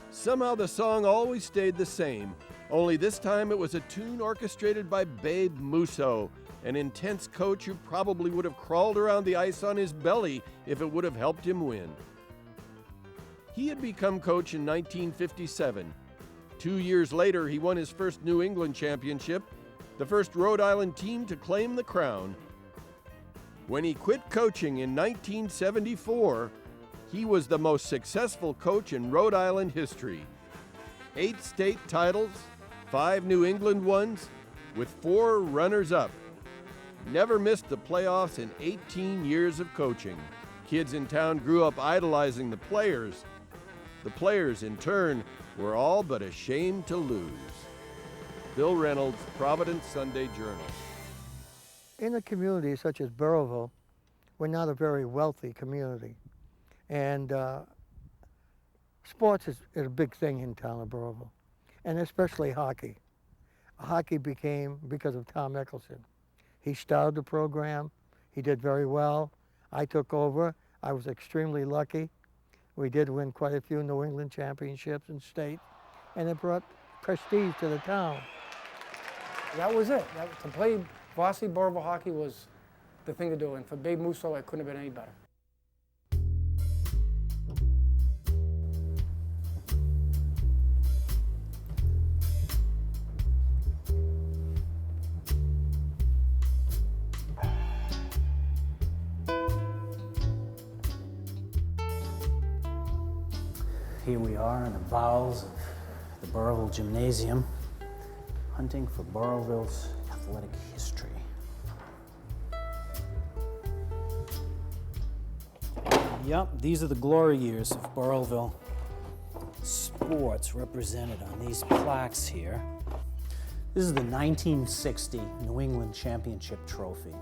Somehow the song always stayed the same, only this time it was a tune orchestrated by Babe Musso, an intense coach who probably would have crawled around the ice on his belly if it would have helped him win. He had become coach in 1957. 2 years later, he won his first New England championship, the first Rhode Island team to claim the crown. When he quit coaching in 1974, he was the most successful coach in Rhode Island history. 8 state titles, 5 New England ones, with 4 runners-up. Never missed the playoffs in 18 years of coaching. Kids in town grew up idolizing the players. The players, in turn, were all but ashamed to lose. Bill Reynolds, Providence Sunday Journal. In a community such as Burrillville, we're not a very wealthy community. And sports is a big thing in town of Burrillville, and especially hockey. Hockey became because of Tom Eccleston. He started the program. He did very well. I took over. I was extremely lucky. We did win quite a few New England championships in state, and it brought prestige to the town. That was it. To play varsity Burrillville hockey was the thing to do, and for Babe Musso, it couldn't have been any better. Here we are in the bowels of the Burrillville Gymnasium, hunting for Burrillville's athletic history. Yep, these are the glory years of Burrillville sports represented on these plaques here. This is the 1960 New England Championship Trophy.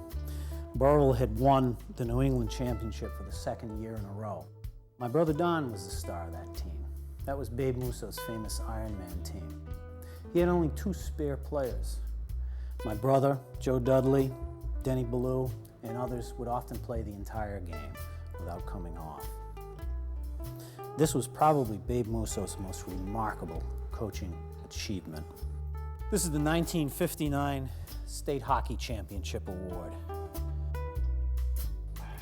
Burrillville had won the New England Championship for the 2nd year in a row. My brother Don was the star of that team. That was Babe Musso's famous Ironman team. He had only 2 spare players. My brother, Joe Dudley, Denny Ballou, and others would often play the entire game without coming off. This was probably Babe Musso's most remarkable coaching achievement. This is the 1959 State Hockey Championship Award.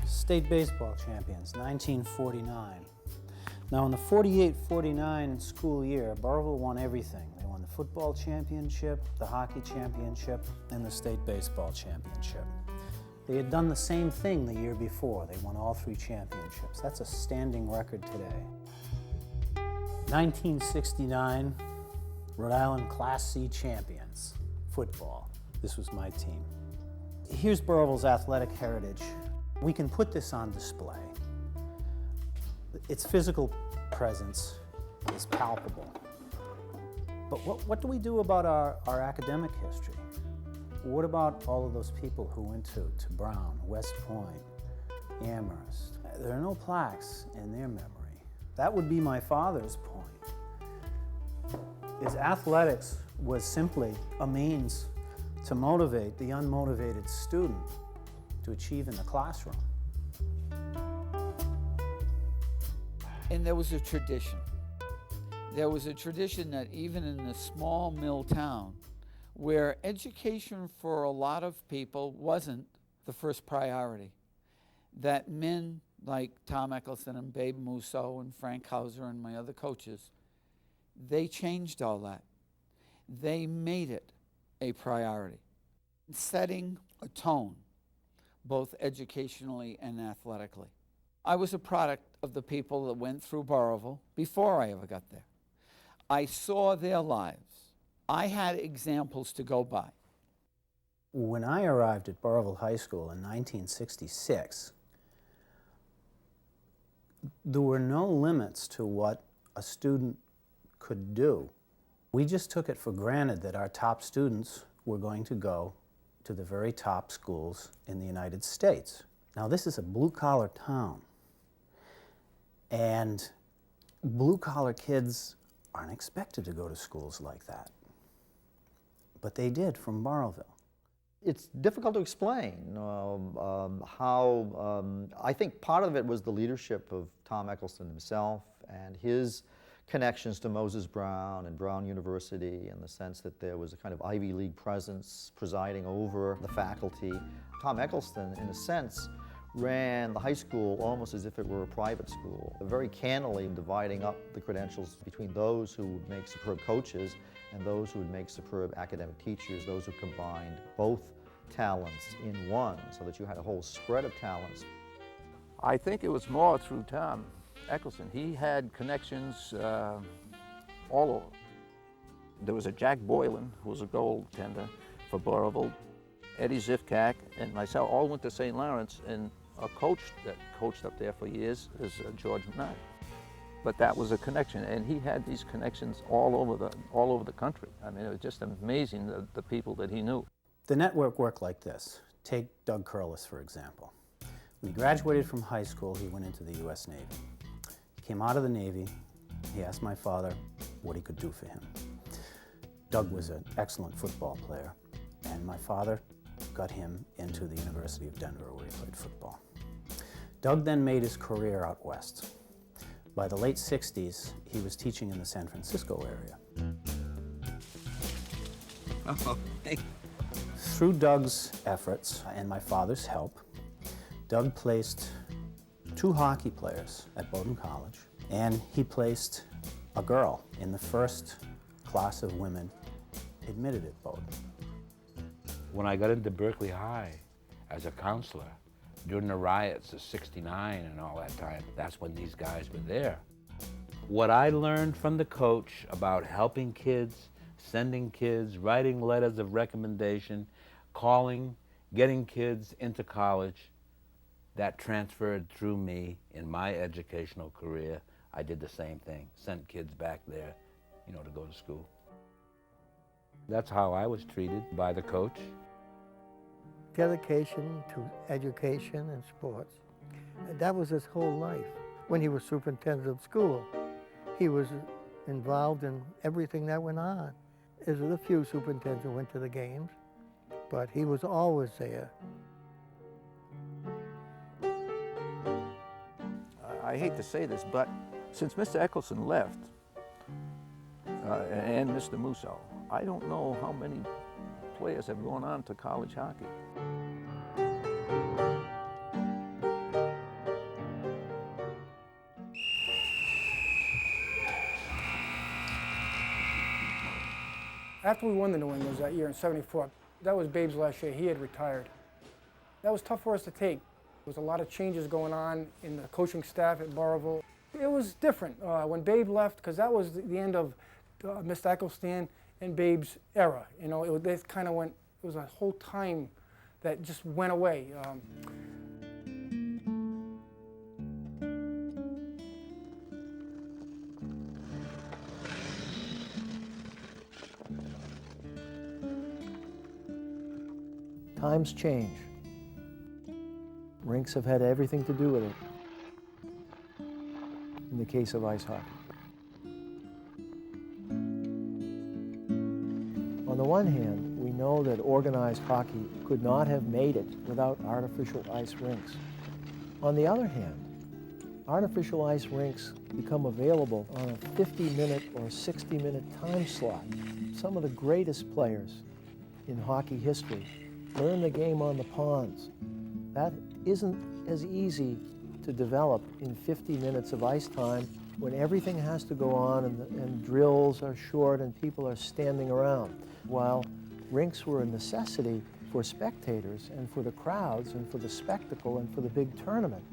State Baseball Champions, 1949. Now in the 48-49 school year, Burrillville won everything. They won the football championship, the hockey championship, and the state baseball championship. They had done the same thing the year before. They won all 3 championships. That's a standing record today. 1969, Rhode Island Class C champions, football. This was my team. Here's Burrillville's athletic heritage. We can put this on display. Its physical presence is palpable. But what do we do about our academic history? What about all of those people who went to Brown, West Point, Amherst? There are no plaques in their memory. That would be my father's point. His athletics was simply a means to motivate the unmotivated student to achieve in the classroom. And there was a tradition. There was a tradition that even in a small mill town, where education for a lot of people wasn't the first priority, that men like Tom Eccleston and Babe Musso and Frank Hauser and my other coaches, they changed all that. They made it a priority, setting a tone, both educationally and athletically. I was a product of the people that went through Burrillville before I ever got there. I saw their lives. I had examples to go by. When I arrived at Burrillville High School in 1966, there were no limits to what a student could do. We just took it for granted that our top students were going to go to the very top schools in the United States. Now, this is a blue-collar town, and blue-collar kids aren't expected to go to schools like that. But they did from Burrillville. It's difficult to explain how, I think part of it was the leadership of Tom Eccleston himself and his connections to Moses Brown and Brown University, in the sense that there was a kind of Ivy League presence presiding over the faculty. Tom Eccleston, in a sense, ran the high school almost as if it were a private school, very cannily dividing up the credentials between those who would make superb coaches and those who would make superb academic teachers, those who combined both talents in one, so that you had a whole spread of talents? I think it was more through Tom Eccleston. He had connections all over. There was a Jack Boylan, who was a goaltender for Burrillville. Eddie Zivkak and myself all went to St. Lawrence, and a coach that coached up there for years is George Menard. But that was a connection, and he had these connections all over the country. I mean, it was just amazing the people that he knew. The network worked like this. Take Doug Curlis, for example. When he graduated from high school, he went into the U.S. Navy. He came out of the Navy. He asked my father what he could do for him. Doug was an excellent football player, and my father got him into the University of Denver, where he played football. Doug then made his career out west. By the late 60s, he was teaching in the San Francisco area. Oh, hey. Through Doug's efforts and my father's help, Doug placed 2 hockey players at Bowdoin College, and he placed a girl in the first class of women admitted at Bowdoin. When I got into Berkeley High as a counselor, during the riots of '69 and all that time, that's when these guys were there. What I learned from the coach about helping kids, sending kids, writing letters of recommendation, calling, getting kids into college, that transferred through me in my educational career. I did the same thing, sent kids back there, you know, to go to school. That's how I was treated by the coach. Dedication to education and sports. That was his whole life. When he was superintendent of school, he was involved in everything that went on. There's a few superintendents who went to the games, but he was always there. I hate to say this, but since Mr. Eccleston left, and Mr. Musso, I don't know how many players have gone on to college hockey. After we won the New Englands that year in '74, that was Babe's last year. He had retired. That was tough for us to take. There was a lot of changes going on in the coaching staff at Burrillville. It was different when Babe left, because that was the end of Mr. Eccleston and Babe's era. You know, it kind of went, it was a whole time that just went away. Times change. Rinks have had everything to do with it, in the case of ice hockey. On the one hand, we know that organized hockey could not have made it without artificial ice rinks. On the other hand, artificial ice rinks become available on a 50-minute or 60-minute time slot. Some of the greatest players in hockey history learn the game on the ponds. That isn't as easy to develop in 50 minutes of ice time when everything has to go on and drills are short and people are standing around. While rinks were a necessity for spectators and for the crowds and for the spectacle and for the big tournament,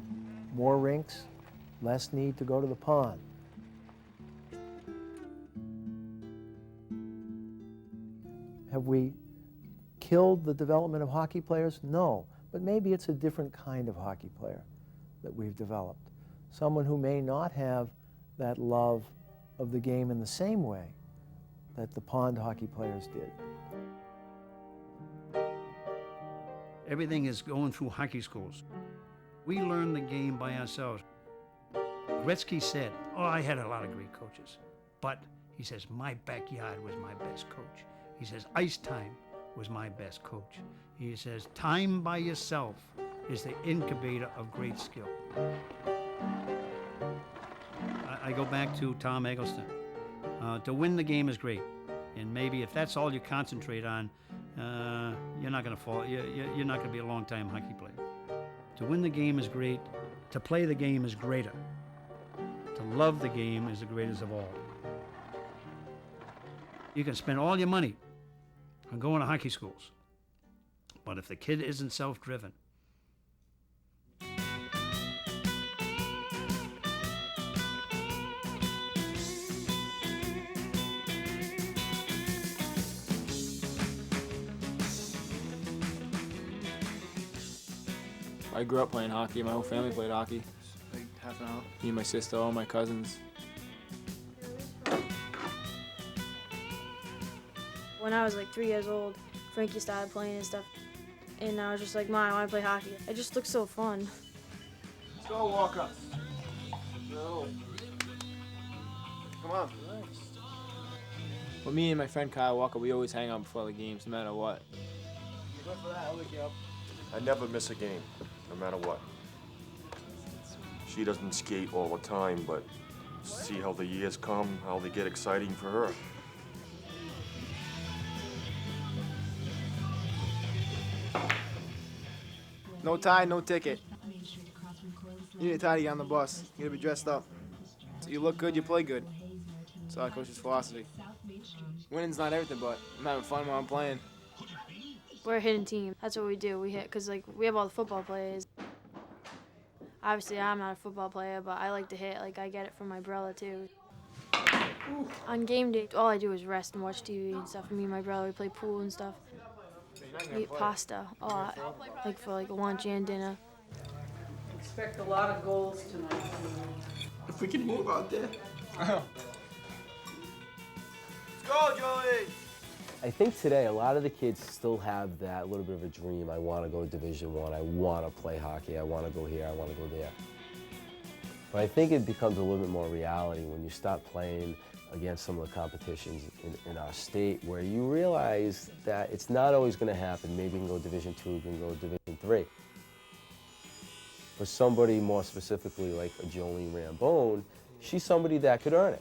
more rinks, less need to go to the pond. Have we killed the development of hockey players? No, but maybe it's a different kind of hockey player that we've developed. Someone who may not have that love of the game in the same way that the pond hockey players did. Everything is going through hockey schools. We learn the game by ourselves. Gretzky said, oh, I had a lot of great coaches, but he says, my backyard was my best coach. He says, ice time was my best coach. He says, time by yourself is the incubator of great skill. I go back to Tom Eccleston. To win the game is great, and maybe if that's all you concentrate on, you're not going to fall. You're not going to be a long-time hockey player. To win the game is great. To play the game is greater. To love the game is the greatest of all. You can spend all your money on going to hockey schools, But if the kid isn't self-driven, I grew up playing hockey. My whole family played hockey. Like half an hour. Me and my sister, all my cousins. When I was like 3 years old, Frankie started playing and stuff. And I was just like, Mom, I want to play hockey. It just looks so fun. Let's go, Walker. No. Come on. Well, me and my friend Kyle Walker, we always hang out before the games, no matter what. You go for that, I'll look you up. I never miss a game, no matter what. She doesn't skate all the time, but see how the years come, how they get exciting for her. No tie, no ticket. You need a tie to get on the bus. You gotta be dressed up. So you look good, you play good. That's our coach's philosophy. Winning's not everything, but I'm having fun while I'm playing. We're a hitting team. That's what we do. We hit because like we have all the football players. Obviously, I'm not a football player, but I like to hit. Like I get it from my brother too. On game day, all I do is rest and watch TV and stuff. Me and my brother, we play pool and stuff. We eat pasta a lot, like for like lunch and dinner. expect a lot of goals tonight. If we can move out there. Let's go, Joey! I think today a lot of the kids still have that little bit of a dream. I want to go to Division I. I want to play hockey. I want to go here. I want to go there. But I think it becomes a little bit more reality when you start playing against some of the competitions in our state, where you realize that it's not always going to happen. Maybe you can go Division II, you can go Division III. For somebody more specifically like a Jolene Rambone, she's somebody that could earn it.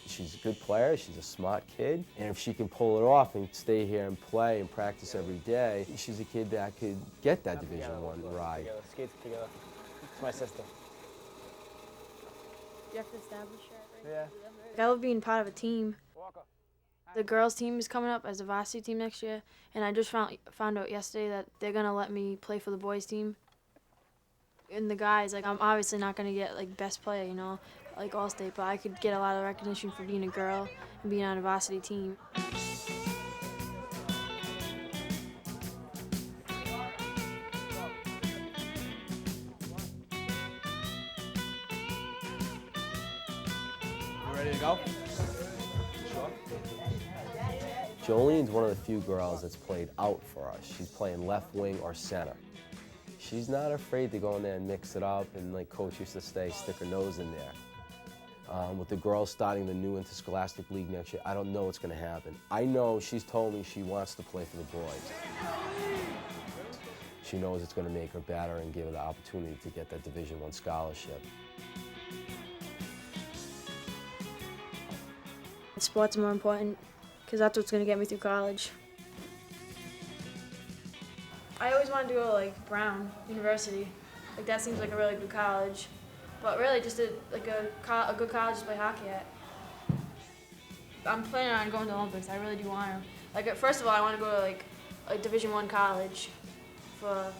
She's a good player, she's a smart kid, and if she can pull it off and stay here and play and practice every day, she's a kid that could get that Division I ride. Together. Skates together. It's my sister. You have to establish that, right? Yeah. I love being part of a team. The girls' team is coming up as a varsity team next year, and I just found out yesterday that they're gonna let me play for the boys' team. And the guys, like, I'm obviously not gonna get like best player, you know, like All-State, but I could get a lot of recognition for being a girl and being on a varsity team. You ready to go? Sure. Jolene's one of the few girls that's played out for us. She's playing left wing or center. She's not afraid to go in there and mix it up, and like Coach used to say, stick her nose in there. With the girls starting the new interscholastic league next year, I don't know what's going to happen. I know she's told me she wants to play for the boys. She knows it's going to make her better and give her the opportunity to get that Division I scholarship. Sports are more important because that's what's going to get me through college. I always wanted to go to like Brown University. Like that seems like a really good college, but really just a good college to play hockey at. I'm planning on going to the Olympics. I really do want to. Like first of all, I want to go to like a Division I college for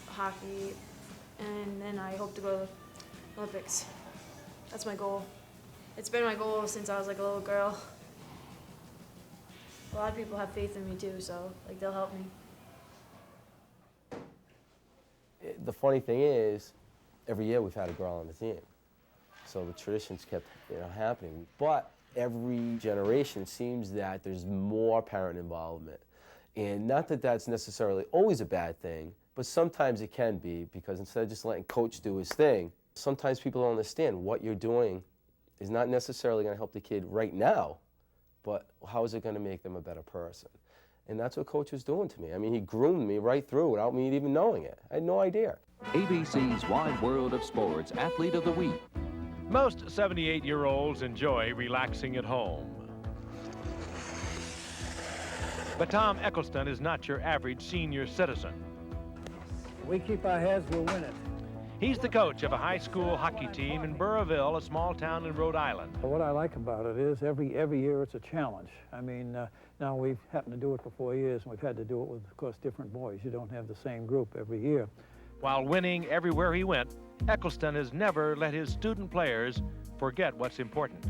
hockey, and then I hope to go to the Olympics. That's my goal. It's been my goal since I was like a little girl. A lot of people have faith in me too, so like they'll help me. The funny thing is, every year we've had a girl on the team. So the traditions kept happening. But every generation, it seems that there's more parent involvement. And not that that's necessarily always a bad thing, but sometimes it can be, because instead of just letting coach do his thing, sometimes people don't understand what you're doing is not necessarily going to help the kid right now, but how is it going to make them a better person? And that's what Coach was doing to me. I mean, he groomed me right through without me even knowing it. I had no idea. ABC's Wide World of Sports Athlete of the Week. Most 78-year-olds enjoy relaxing at home. But Tom Eccleston is not your average senior citizen. If we keep our heads, we'll win it. He's the coach of a high school hockey team in Burrillville, a small town in Rhode Island. What I like about it is every year it's a challenge. I mean, now we've happened to do it for 4 years, and we've had to do it with, of course, different boys. You don't have the same group every year. While winning everywhere he went, Eccleston has never let his student players forget what's important.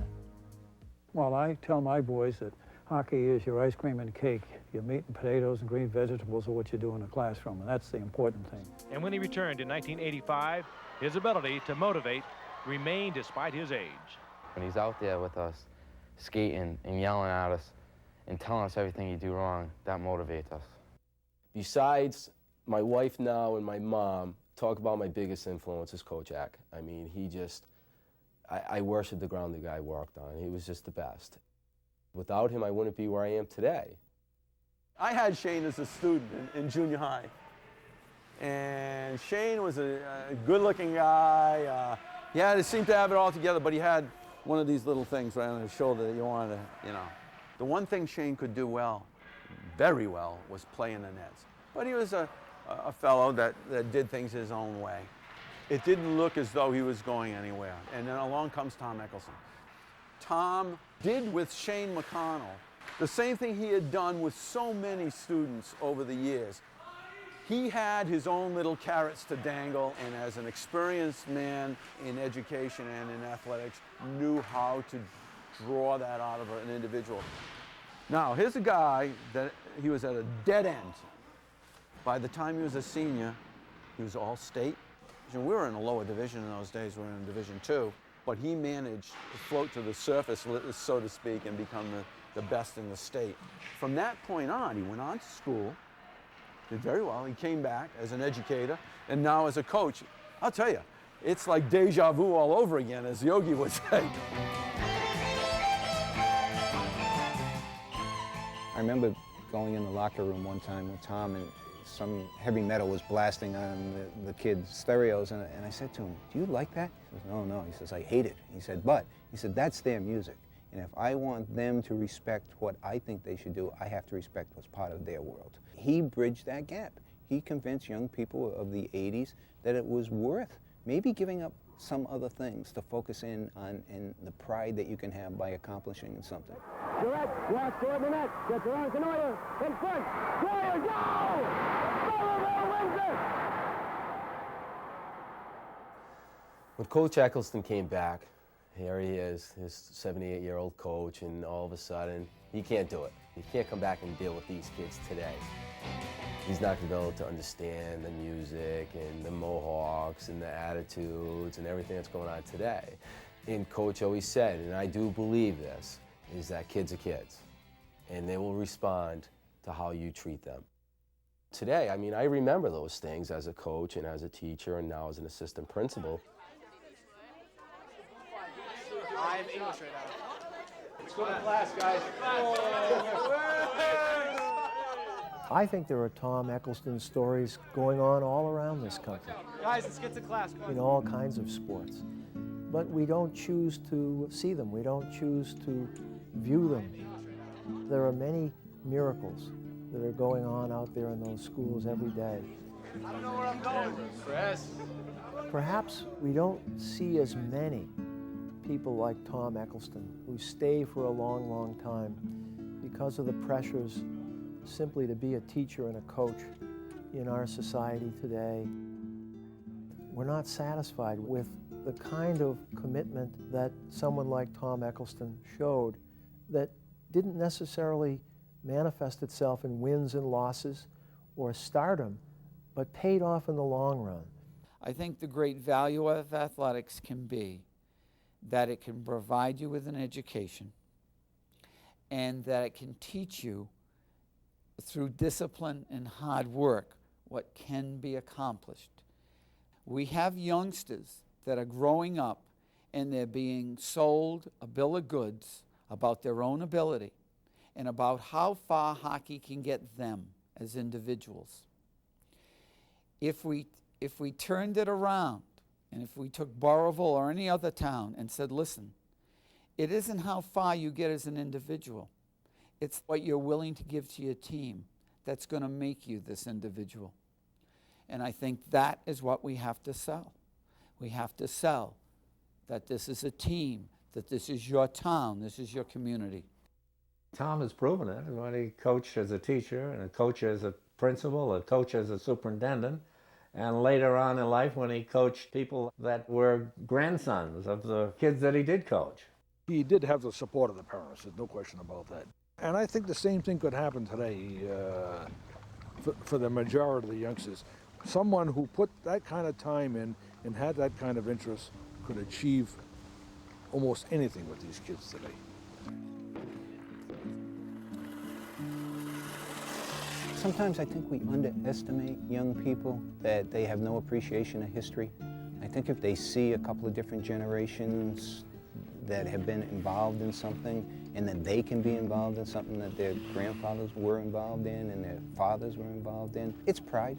Well, I tell my boys that hockey is your ice cream and cake. Your meat and potatoes and green vegetables are what you do in the classroom, and that's the important thing. And when he returned in 1985, his ability to motivate remained despite his age. When he's out there with us, skating and yelling at us and telling us everything you do wrong, that motivates us. Besides my wife now and my mom, talk about my biggest influence is Coach Eck. I mean, he just, I worship the ground the guy worked on. He was just the best. Without him, I wouldn't be where I am today. I had Shane as a student in junior high. And Shane was a good-looking guy. He seemed to have it all together, but he had one of these little things right on his shoulder that you wanted to, you know. The one thing Shane could do well, very well, was play in the nets. But he was a fellow that did things his own way. It didn't look as though he was going anywhere. And then along comes Tom Eccleston. Tom did with Shane McConnell the same thing he had done with so many students over the years. He had his own little carrots to dangle, and as an experienced man in education and in athletics, knew how to draw that out of an individual. Now, here's a guy that he was at a dead end. By the time he was a senior, he was all state. We were in a lower division in those days, we were in Division II, but he managed to float to the surface, so to speak, and become the best in the state. From that point on, he went on to school, did very well. He came back as an educator, and now as a coach. I'll tell you, it's like deja vu all over again, as Yogi would say. I remember going in the locker room one time with Tom, and some heavy metal was blasting on the kids' stereos, and I said to him, "Do you like that?" He says, "No, no." He says, "I hate it." He said, "That's their music. And if I want them to respect what I think they should do, I have to respect what's part of their world." He bridged that gap. He convinced young people of the 80s that it was worth maybe giving up some other things to focus in on the pride that you can have by accomplishing something. Direct, watch toward the net, gets around Canoia, in front, Canoia, go! Burrillville wins it! When Coach Eccleston came back, here he is, his 78-year-old coach, and all of a sudden, he can't do it. He can't come back and deal with these kids today. He's not going to be able to understand the music and the Mohawks and the attitudes and everything that's going on today. And Coach always said, and I do believe this, is that kids are kids, and they will respond to how you treat them. Today, I mean, I remember those things as a coach and as a teacher and now as an assistant principal. I'm English right now. Let's go to class, guys. I think there are Tom Eccleston stories going on all around this country. Guys, let's get to class. In all kinds of sports. But we don't choose to see them. We don't choose to view them. There are many miracles that are going on out there in those schools every day. I don't know where I'm going. Chris. Perhaps we don't see as many people like Tom Eccleston who stay for a long, long time because of the pressures simply to be a teacher and a coach in our society today. We're not satisfied with the kind of commitment that someone like Tom Eccleston showed that didn't necessarily manifest itself in wins and losses or stardom, but paid off in the long run. I think the great value of athletics can be that it can provide you with an education and that it can teach you through discipline and hard work what can be accomplished. We have youngsters that are growing up and they're being sold a bill of goods about their own ability and about how far hockey can get them as individuals. If we turned it around and if we took Burrillville or any other town and said, listen, it isn't how far you get as an individual, it's what you're willing to give to your team that's going to make you this individual. And I think that is what we have to sell. We have to sell that this is a team, that this is your town, this is your community. Tom has proven it when he coached as a teacher and a coach as a principal, a coach as a superintendent, and later on in life when he coached people that were grandsons of the kids that he did coach. He did have the support of the parents, there's no question about that. And I think the same thing could happen today for the majority of the youngsters. Someone who put that kind of time in and had that kind of interest could achieve almost anything with these kids today. Sometimes I think we underestimate young people, that they have no appreciation of history. I think if they see a couple of different generations that have been involved in something, and that they can be involved in something that their grandfathers were involved in and their fathers were involved in, it's pride.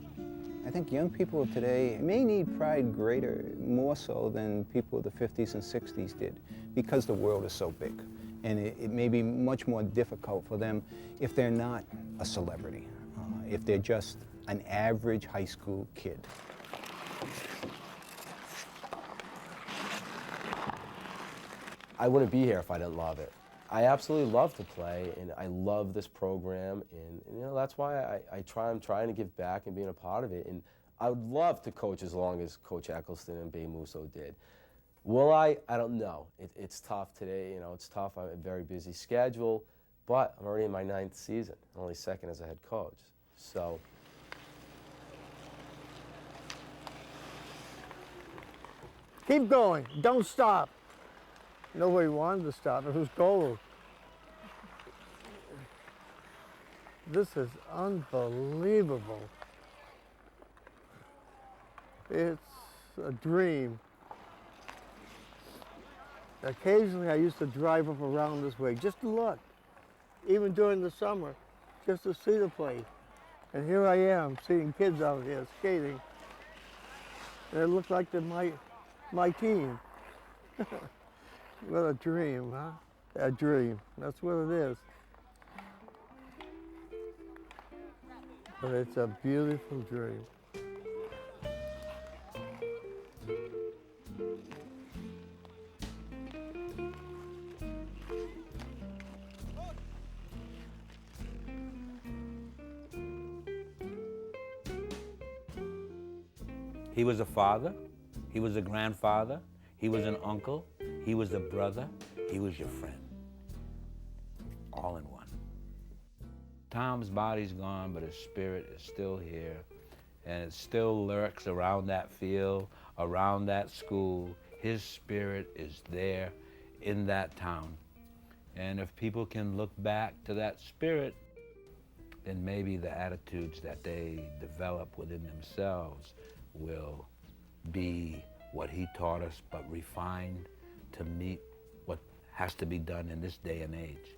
I think young people of today may need pride more so than people of the 50s and 60s did, because the world is so big. And it may be much more difficult for them if they're not a celebrity, if they're just an average high school kid. I wouldn't be here if I didn't love it. I absolutely love to play, and I love this program, and you know, that's why I'm trying to give back and being a part of it. And I would love to coach as long as Coach Eccleston and Bay Musso did. Will I? I don't know. It's tough today. You know, it's tough. I have a very busy schedule, but I'm already in my 9th season, only 2nd as a head coach. So. Keep going. Don't stop. Nobody wanted to stop. It was gold. This is unbelievable. It's a dream. Occasionally I used to drive up around this way just to look, even during the summer, just to see the place. And here I am seeing kids out here skating. And it looked like they're my team. What a dream, huh? A dream. That's what it is. But it's a beautiful dream. He was a father, he was a grandfather, he was an uncle, he was a brother, he was your friend. All in one. Tom's body's gone, but his spirit is still here, and it still lurks around that field, around that school. His spirit is there in that town. And if people can look back to that spirit, then maybe the attitudes that they develop within themselves will be what he taught us, but refined to meet what has to be done in this day and age.